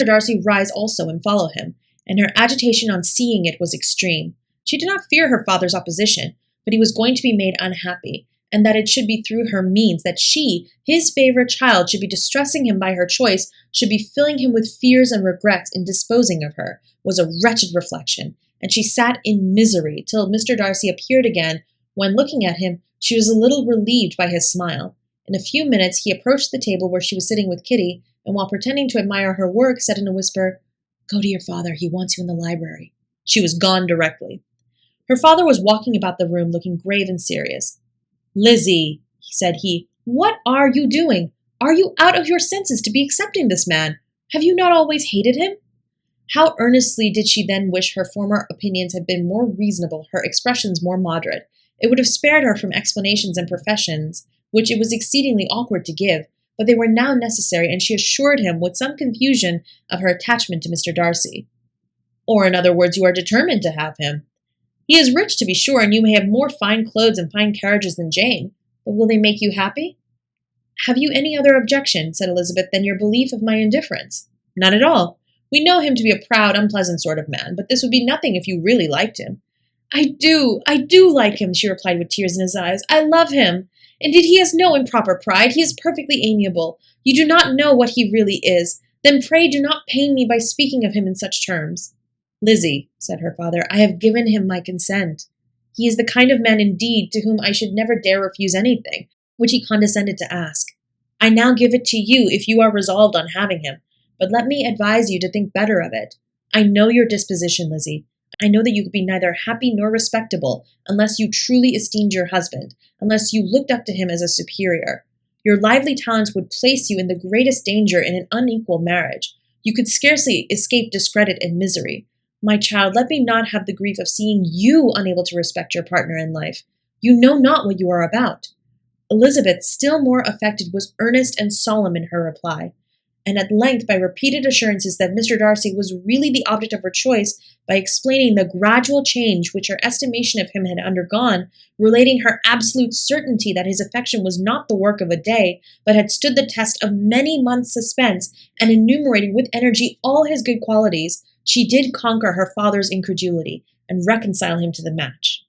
Mr. Darcy rise also and follow him, and her agitation on seeing it was extreme. She did not fear her father's opposition, but he was going to be made unhappy, and that it should be through her means that she, his favorite child, should be distressing him by her choice, should be filling him with fears and regrets in disposing of her, was a wretched reflection, and she sat in misery till Mr. Darcy appeared again, when, looking at him, she was a little relieved by his smile. In a few minutes he approached the table where she was sitting with Kitty, and while pretending to admire her work, said in a whisper, "Go to your father, he wants you in the library." She was gone directly. Her father was walking about the room, looking grave and serious. "Lizzie," said he, "what are you doing? Are you out of your senses to be accepting this man? Have you not always hated him?" How earnestly did she then wish her former opinions had been more reasonable, her expressions more moderate. It would have spared her from explanations and professions, which it was exceedingly awkward to give, but they were now necessary, and she assured him with some confusion of her attachment to Mr. Darcy. "Or, in other words, you are determined to have him. He is rich, to be sure, and you may have more fine clothes and fine carriages than Jane, but will they make you happy?" "Have you any other objection," said Elizabeth, "than your belief of my indifference?" "None at all. We know him to be a proud, unpleasant sort of man, but this would be nothing if you really liked him." I do like him," she replied with tears in his eyes. "I love him. Indeed, he has no improper pride. He is perfectly amiable. You do not know what he really is. Then pray do not pain me by speaking of him in such terms." "Lizzie," said her father, "I have given him my consent. He is the kind of man indeed to whom I should never dare refuse anything, which he condescended to ask. I now give it to you if you are resolved on having him, but let me advise you to think better of it. I know your disposition, Lizzie. I know that you could be neither happy nor respectable unless you truly esteemed your husband, unless you looked up to him as a superior. Your lively talents would place you in the greatest danger in an unequal marriage. You could scarcely escape discredit and misery. My child, let me not have the grief of seeing you unable to respect your partner in life. You know not what you are about." Elizabeth, still more affected, was earnest and solemn in her reply, and at length, by repeated assurances that Mr. Darcy was really the object of her choice, by explaining the gradual change which her estimation of him had undergone, relating her absolute certainty that his affection was not the work of a day, but had stood the test of many months' suspense, and enumerating with energy all his good qualities, she did conquer her father's incredulity, and reconcile him to the match.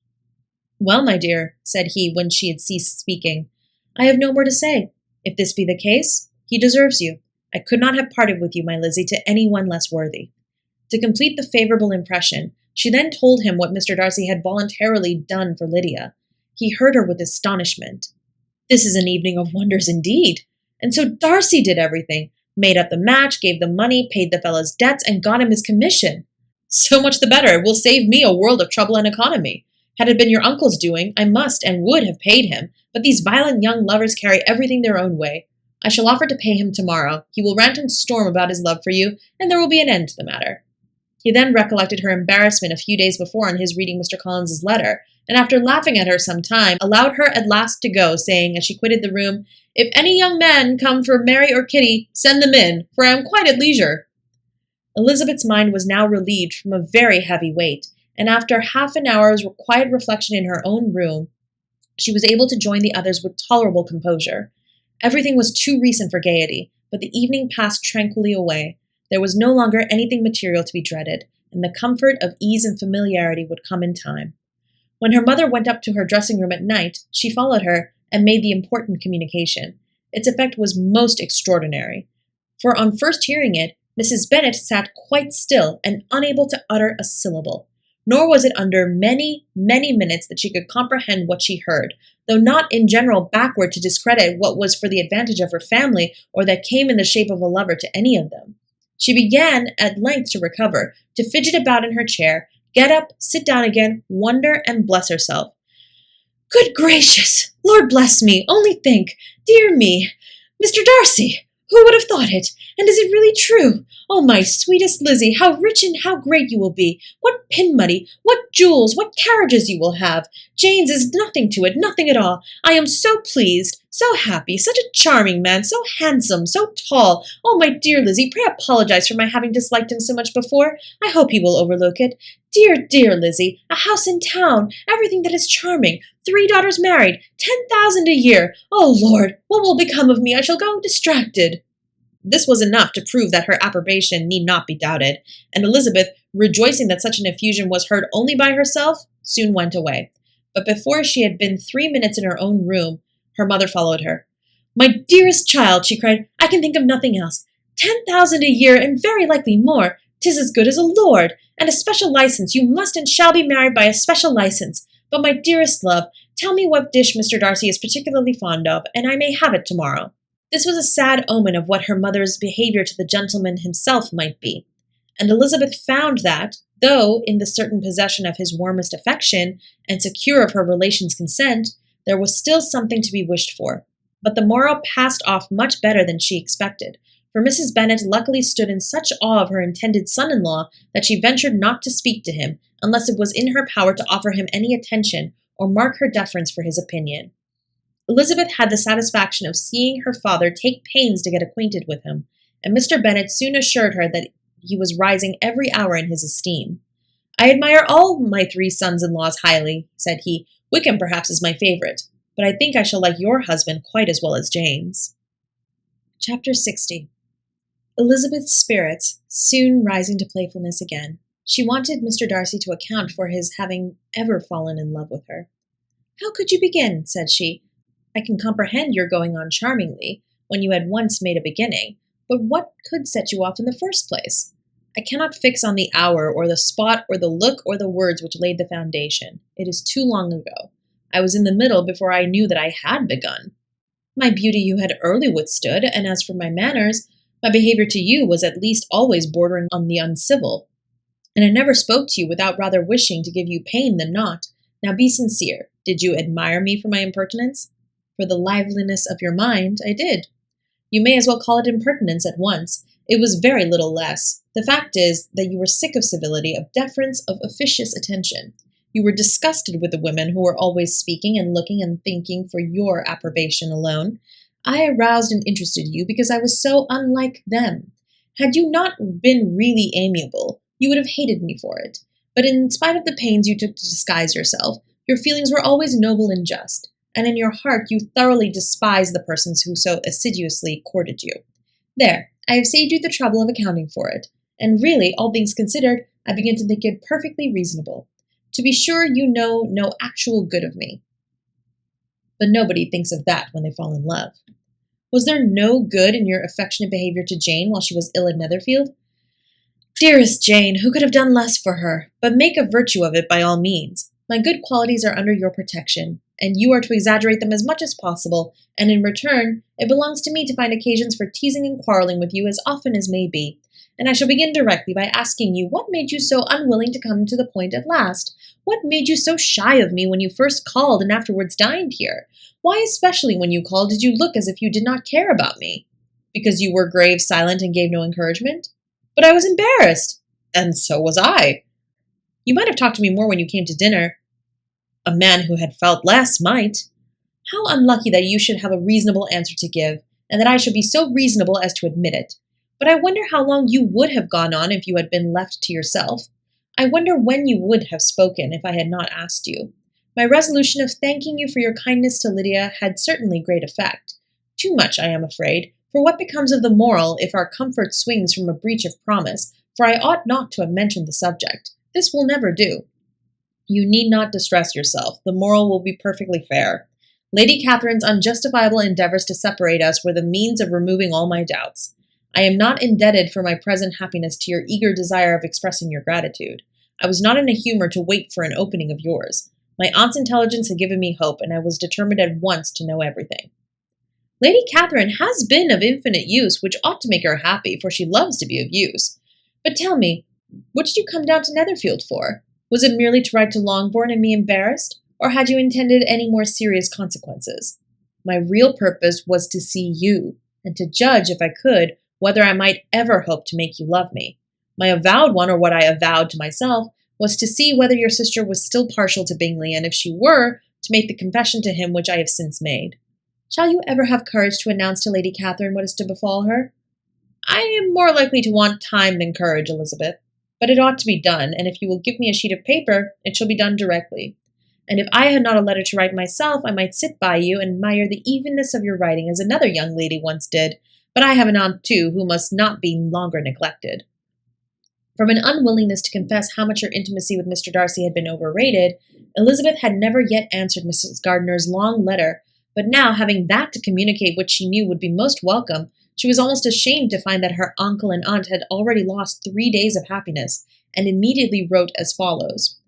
"Well, my dear," said he, when she had ceased speaking, "I have no more to say. If this be the case, he deserves you. I could not have parted with you, my Lizzie, to any one less worthy." To complete the favorable impression, she then told him what Mr. Darcy had voluntarily done for Lydia. He heard her with astonishment. "This is an evening of wonders indeed. And so Darcy did everything, made up the match, gave the money, paid the fellow's debts, and got him his commission. So much the better. It will save me a world of trouble and economy. Had it been your uncle's doing, I must and would have paid him, but these violent young lovers carry everything their own way. I shall offer to pay him tomorrow. He will rant and storm about his love for you, and there will be an end to the matter." He then recollected her embarrassment a few days before on his reading Mr. Collins's letter, and after laughing at her some time, allowed her at last to go, saying, as she quitted the room, "If any young men come for Mary or Kitty, send them in, for I am quite at leisure." Elizabeth's mind was now relieved from a very heavy weight, and after half an hour's quiet reflection in her own room, she was able to join the others with tolerable composure. Everything was too recent for gaiety, but the evening passed tranquilly away. There was no longer anything material to be dreaded, and the comfort of ease and familiarity would come in time. When her mother went up to her dressing-room at night, she followed her and made the important communication. Its effect was most extraordinary, for on first hearing it, Mrs. Bennet sat quite still and unable to utter a syllable. Nor was it under many, many minutes that she could comprehend what she heard, though not in general backward to discredit what was for the advantage of her family, or that came in the shape of a lover to any of them. She began at length to recover, to fidget about in her chair, get up, sit down again, wonder, and bless herself. "Good gracious! Lord bless me! Only think! Dear me! Mr. Darcy! Who would have thought it? And is it really true? Oh, my sweetest Lizzie, how rich and how great you will be! What pin money, what jewels, what carriages you will have! Jane's is nothing to it, nothing at all. I am so pleased, so happy, such a charming man, so handsome, so tall. Oh, my dear Lizzie, pray apologize for my having disliked him so much before. I hope he will overlook it. Dear, dear Lizzie, a house in town, everything that is charming, 3 daughters married, 10,000 a year. Oh, Lord, what will become of me? I shall go distracted. This was enough to prove that her approbation need not be doubted, and Elizabeth, rejoicing that such an effusion was heard only by herself, soon went away. But before she had been 3 minutes in her own room, her mother followed her. My dearest child, she cried, I can think of nothing else. 10,000 a year, and very likely more. 'Tis as good as a lord, and a special license. You must and shall be married by a special license. But my dearest love, tell me what dish Mr. Darcy is particularly fond of, and I may have it tomorrow. This was a sad omen of what her mother's behavior to the gentleman himself might be, and Elizabeth found that, though in the certain possession of his warmest affection, and secure of her relations' consent, there was still something to be wished for. But the morrow passed off much better than she expected, for Mrs. Bennet luckily stood in such awe of her intended son-in-law that she ventured not to speak to him, unless it was in her power to offer him any attention, or mark her deference for his opinion. Elizabeth had the satisfaction of seeing her father take pains to get acquainted with him, and Mr. Bennet soon assured her that he was rising every hour in his esteem. I admire all my 3 sons-in-laws highly, said he. Wickham perhaps is my favourite, but I think I shall like your husband quite as well as Jane's. Chapter 60. Elizabeth's spirits soon rising to playfulness again, she wanted Mr. Darcy to account for his having ever fallen in love with her. How could you begin? Said she. I can comprehend your going on charmingly, when you had once made a beginning, but what could set you off in the first place? I cannot fix on the hour, or the spot, or the look, or the words which laid the foundation. It is too long ago. I was in the middle before I knew that I had begun. My beauty you had early withstood, and as for my manners, my behavior to you was at least always bordering on the uncivil, and I never spoke to you without rather wishing to give you pain than not. Now be sincere. Did you admire me for my impertinence? For the liveliness of your mind, I did. You may as well call it impertinence at once. It was very little less. The fact is that you were sick of civility, of deference, of officious attention. You were disgusted with the women who were always speaking and looking and thinking for your approbation alone. I aroused and interested you because I was so unlike them. Had you not been really amiable, you would have hated me for it. But in spite of the pains you took to disguise yourself, your feelings were always noble and just, and in your heart you thoroughly despised the persons who so assiduously courted you. There, I have saved you the trouble of accounting for it, and really, all things considered, I begin to think it perfectly reasonable. To be sure, you know no actual good of me. But nobody thinks of that when they fall in love. Was there no good in your affectionate behavior to Jane while she was ill at Netherfield? Dearest Jane, who could have done less for her? But make a virtue of it by all means. My good qualities are under your protection, and you are to exaggerate them as much as possible, and in return, it belongs to me to find occasions for teasing and quarreling with you as often as may be. And I shall begin directly by asking you what made you so unwilling to come to the point at last? What made you so shy of me when you first called and afterwards dined here? Why, especially when you called, did you look as if you did not care about me? Because you were grave, silent, and gave no encouragement? But I was embarrassed, and so was I. You might have talked to me more when you came to dinner. A man who had felt less might. How unlucky that you should have a reasonable answer to give, and that I should be so reasonable as to admit it. But I wonder how long you would have gone on if you had been left to yourself. I wonder when you would have spoken if I had not asked you. My resolution of thanking you for your kindness to Lydia had certainly great effect. Too much, I am afraid, for what becomes of the moral if our comfort swings from a breach of promise, for I ought not to have mentioned the subject. This will never do. You need not distress yourself. The moral will be perfectly fair. Lady Catherine's unjustifiable endeavours to separate us were the means of removing all my doubts. I am not indebted for my present happiness to your eager desire of expressing your gratitude. I was not in a humour to wait for an opening of yours. My aunt's intelligence had given me hope, and I was determined at once to know everything. Lady Catherine has been of infinite use, which ought to make her happy, for she loves to be of use. But tell me, what did you come down to Netherfield for? Was it merely to ride to Longbourn and be embarrassed, or had you intended any more serious consequences? My real purpose was to see you. and to judge, if I could, whether I might ever hope to make you love me. My avowed one, or what I avowed to myself, was to see whether your sister was still partial to Bingley, and if she were, to make the confession to him which I have since made. Shall you ever have courage to announce to Lady Catherine what is to befall her? I am more likely to want time than courage, Elizabeth. But it ought to be done, and if you will give me a sheet of paper, it shall be done directly. And if I had not a letter to write myself, I might sit by you and admire the evenness of your writing as another young lady once did. But I have an aunt, too, who must not be longer neglected. From an unwillingness to confess how much her intimacy with Mr. Darcy had been overrated, Elizabeth had never yet answered Mrs. Gardiner's long letter, but now, having that to communicate which she knew would be most welcome, she was almost ashamed to find that her uncle and aunt had already lost 3 days of happiness, and immediately wrote as follows.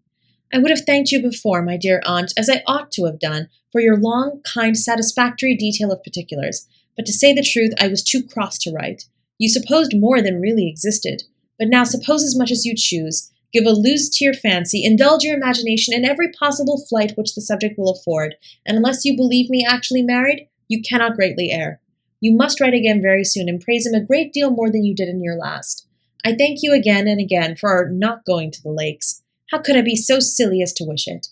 I would have thanked you before, my dear aunt, as I ought to have done, for your long, kind, satisfactory detail of particulars, but to say the truth, I was too cross to write. You supposed more than really existed, but now suppose as much as you choose. Give a loose to your fancy, indulge your imagination in every possible flight which the subject will afford, and unless you believe me actually married, you cannot greatly err. You must write again very soon, and praise him a great deal more than you did in your last. I thank you again and again for our not going to the lakes. How could I be so silly as to wish it?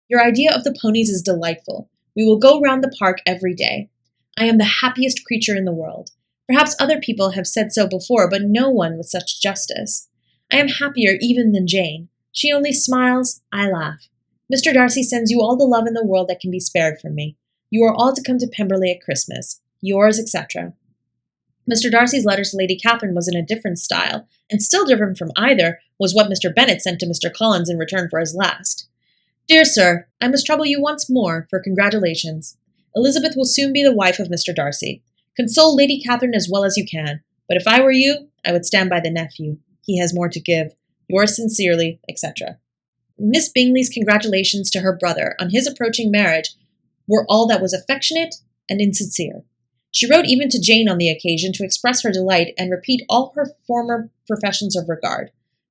Your idea of the ponies is delightful. We will go round the park every day. I am the happiest creature in the world. Perhaps other people have said so before, but no one with such justice. I am happier even than Jane. She only smiles, I laugh. Mr. Darcy sends you all the love in the world that can be spared from me. You are all to come to Pemberley at Christmas. Yours, etc. Mr. Darcy's letter to Lady Catherine was in a different style, and still different from either was what Mr. Bennet sent to Mr. Collins in return for his last. Dear sir, I must trouble you once more for congratulations. Elizabeth will soon be the wife of Mr. Darcy. Console Lady Catherine as well as you can, but if I were you, I would stand by the nephew. He has more to give. Yours sincerely, etc. Miss Bingley's congratulations to her brother on his approaching marriage were all that was affectionate and insincere. She wrote even to Jane on the occasion to express her delight and repeat all her former professions of regard.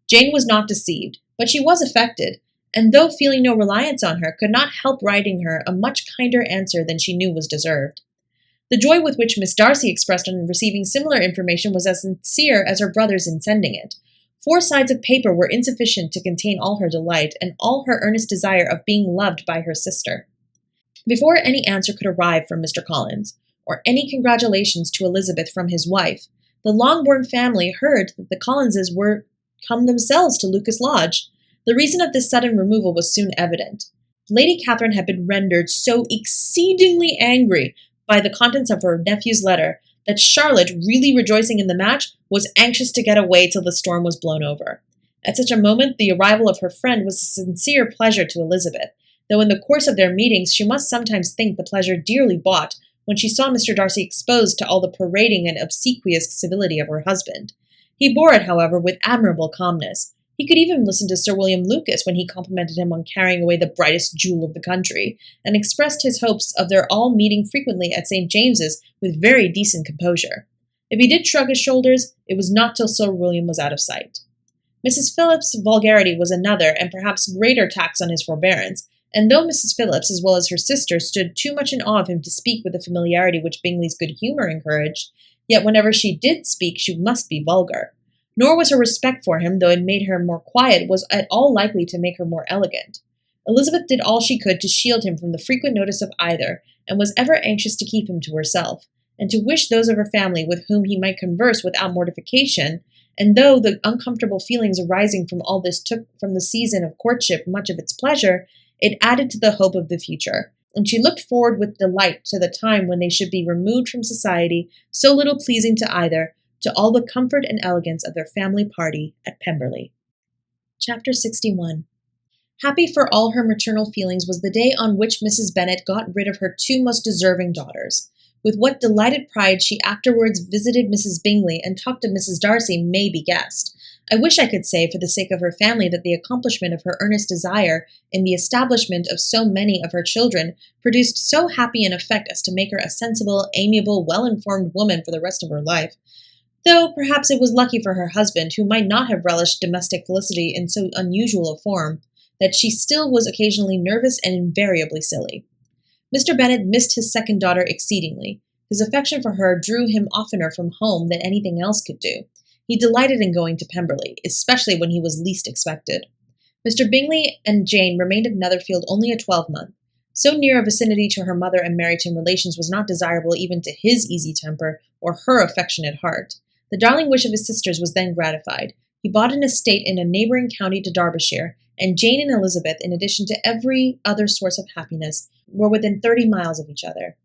Jane was not deceived, but she was affected, and though feeling no reliance on her, could not help writing her a much kinder answer than she knew was deserved. The joy with which Miss Darcy expressed on receiving similar information was as sincere as her brother's in sending it. 4 sides of paper were insufficient to contain all her delight, and all her earnest desire of being loved by her sister. Before any answer could arrive from Mr. Collins, or any congratulations to Elizabeth from his wife, the Longbourn family heard that the Collinses were come themselves to Lucas Lodge. The reason of this sudden removal was soon evident. Lady Catherine had been rendered so exceedingly angry by the contents of her nephew's letter that Charlotte, really rejoicing in the match, was anxious to get away till the storm was blown over. At such a moment, the arrival of her friend was a sincere pleasure to Elizabeth, though in the course of their meetings she must sometimes think the pleasure dearly bought when she saw Mr. Darcy exposed to all the parading and obsequious civility of her husband. He bore it, however, with admirable calmness. He could even listen to Sir William Lucas when he complimented him on carrying away the brightest jewel of the country, and expressed his hopes of their all meeting frequently at St. James's with very decent composure. If he did shrug his shoulders, it was not till Sir William was out of sight. Mrs. Phillips's vulgarity was another and perhaps greater tax on his forbearance, and though Mrs. Phillips, as well as her sister, stood too much in awe of him to speak with the familiarity which Bingley's good humour encouraged, yet whenever she did speak she must be vulgar. Nor was her respect for him, though it made her more quiet, was at all likely to make her more elegant. Elizabeth did all she could to shield him from the frequent notice of either, and was ever anxious to keep him to herself, and to wish those of her family with whom he might converse without mortification, and though the uncomfortable feelings arising from all this took from the season of courtship much of its pleasure, it added to the hope of the future, and she looked forward with delight to the time when they should be removed from society, so little pleasing to either, to all the comfort and elegance of their family party at Pemberley. Chapter 61. Happy for all her maternal feelings was the day on which Mrs. Bennet got rid of her 2 most deserving daughters. With what delighted pride she afterwards visited Mrs. Bingley and talked of Mrs. Darcy may be guessed. I wish I could say, for the sake of her family, that the accomplishment of her earnest desire in the establishment of so many of her children produced so happy an effect as to make her a sensible, amiable, well-informed woman for the rest of her life. Though perhaps it was lucky for her husband, who might not have relished domestic felicity in so unusual a form, that she still was occasionally nervous and invariably silly. Mr. Bennet missed his second daughter exceedingly. His affection for her drew him oftener from home than anything else could do. He delighted in going to Pemberley, especially when he was least expected. Mr. Bingley and Jane remained at Netherfield only a 12-month. So near a vicinity to her mother and Meryton relations was not desirable even to his easy temper or her affectionate heart. The darling wish of his sisters was then gratified. He bought an estate in a neighbouring county to Derbyshire, and Jane and Elizabeth, in addition to every other source of happiness, were within 30 miles of each other.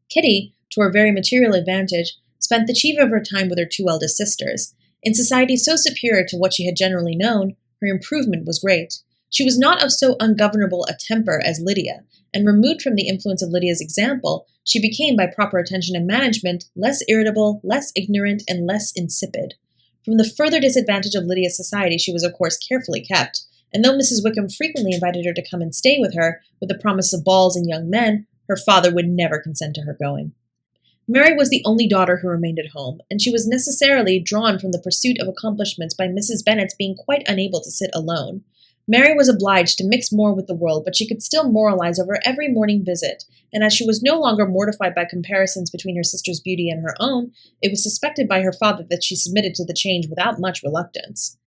Kitty, to her very material advantage, spent the chief of her time with her two eldest sisters. In society so superior to what she had generally known, her improvement was great. She was not of so ungovernable a temper as Lydia, and removed from the influence of Lydia's example, she became, by proper attention and management, less irritable, less ignorant, and less insipid. From the further disadvantage of Lydia's society she was of course carefully kept, and though Mrs. Wickham frequently invited her to come and stay with her, with the promise of balls and young men, her father would never consent to her going. Mary was the only daughter who remained at home, and she was necessarily drawn from the pursuit of accomplishments by Mrs. Bennet's being quite unable to sit alone. Mary was obliged to mix more with the world, but she could still moralize over every morning visit, and as she was no longer mortified by comparisons between her sister's beauty and her own, it was suspected by her father that she submitted to the change without much reluctance.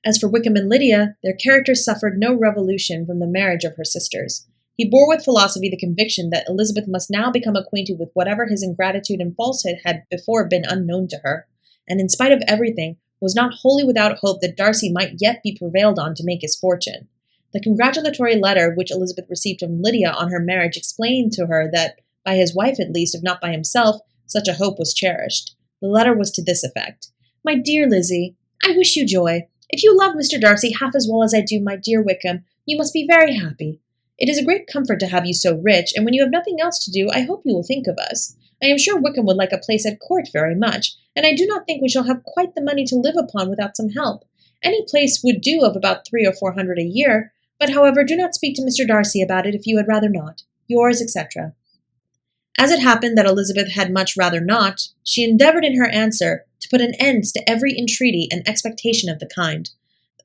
As for Wickham and Lydia, their characters suffered no revolution from the marriage of her sisters. He bore with philosophy the conviction that Elizabeth must now become acquainted with whatever his ingratitude and falsehood had before been unknown to her, and in spite of everything, was not wholly without hope that Darcy might yet be prevailed on to make his fortune. The congratulatory letter which Elizabeth received from Lydia on her marriage explained to her that, by his wife at least, if not by himself, such a hope was cherished. The letter was to this effect: "My dear Lizzie, I wish you joy. If you love Mr. Darcy half as well as I do my dear Wickham, you must be very happy. It is a great comfort to have you so rich, and when you have nothing else to do, I hope you will think of us. I am sure Wickham would like a place at court very much, and I do not think we shall have quite the money to live upon without some help. Any place would do of about 300 or 400 a year, but however, do not speak to Mr. Darcy about it if you had rather not. Yours, etc." As it happened that Elizabeth had much rather not, she endeavoured in her answer to put an end to every entreaty and expectation of the kind.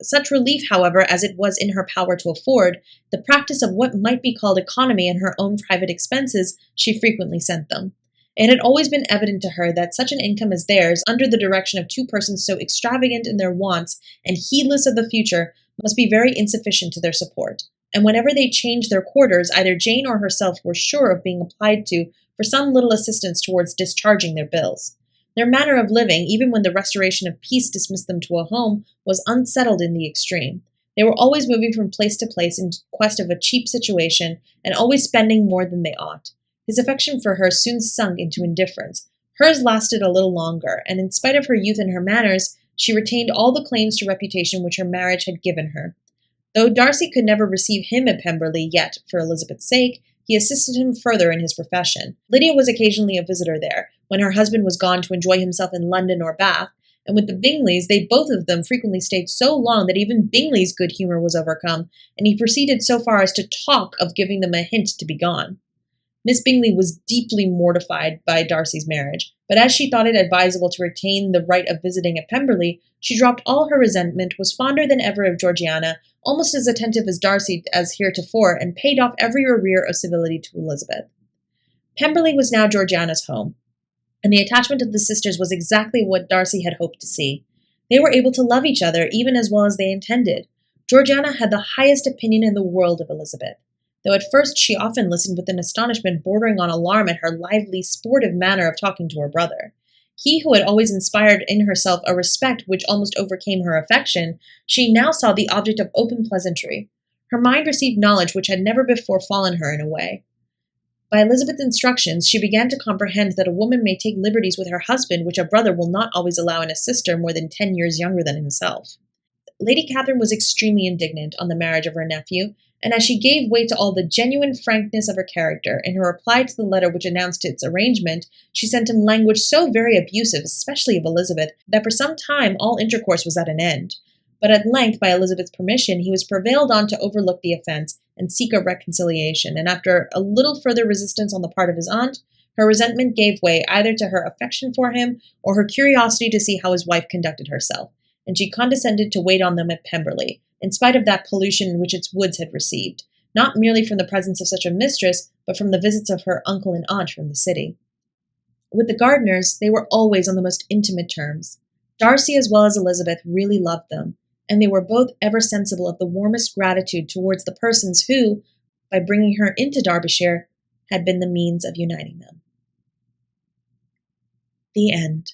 Such relief, however, as it was in her power to afford, the practice of what might be called economy in her own private expenses, she frequently sent them. It had always been evident to her that such an income as theirs, under the direction of two persons so extravagant in their wants and heedless of the future, must be very insufficient to their support, and whenever they changed their quarters, either Jane or herself were sure of being applied to for some little assistance towards discharging their bills. Their manner of living, even when the restoration of peace dismissed them to a home, was unsettled in the extreme. They were always moving from place to place in quest of a cheap situation, and always spending more than they ought. His affection for her soon sunk into indifference. Hers lasted a little longer, and in spite of her youth and her manners, she retained all the claims to reputation which her marriage had given her. Though Darcy could never receive him at Pemberley, yet, for Elizabeth's sake, he assisted him further in his profession. Lydia was occasionally a visitor there, when her husband was gone to enjoy himself in London or Bath, and with the Bingleys, they both of them frequently stayed so long that even Bingley's good humour was overcome, and he proceeded so far as to talk of giving them a hint to be gone. Miss Bingley was deeply mortified by Darcy's marriage, but as she thought it advisable to retain the right of visiting at Pemberley, she dropped all her resentment, was fonder than ever of Georgiana, almost as attentive as Darcy as heretofore, and paid off every arrear of civility to Elizabeth. Pemberley was now Georgiana's home, and the attachment of the sisters was exactly what Darcy had hoped to see. They were able to love each other even as well as they intended. Georgiana had the highest opinion in the world of Elizabeth, though at first she often listened with an astonishment bordering on alarm at her lively, sportive manner of talking to her brother. He who had always inspired in herself a respect which almost overcame her affection, she now saw the object of open pleasantry. Her mind received knowledge which had never before fallen her in a way. By Elizabeth's instructions, she began to comprehend that a woman may take liberties with her husband which a brother will not always allow in a sister more than 10 years younger than himself. Lady Catherine was extremely indignant on the marriage of her nephew, and as she gave way to all the genuine frankness of her character, in her reply to the letter which announced its arrangement, she sent him language so very abusive, especially of Elizabeth, that for some time all intercourse was at an end. But at length, by Elizabeth's permission, he was prevailed on to overlook the offence and seek a reconciliation, and after a little further resistance on the part of his aunt, her resentment gave way either to her affection for him or her curiosity to see how his wife conducted herself, and she condescended to wait on them at Pemberley, in spite of that pollution which its woods had received, not merely from the presence of such a mistress, but from the visits of her uncle and aunt from the city. With the Gardners, they were always on the most intimate terms. Darcy as well as Elizabeth really loved them, and they were both ever sensible of the warmest gratitude towards the persons who, by bringing her into Derbyshire, had been the means of uniting them. The end.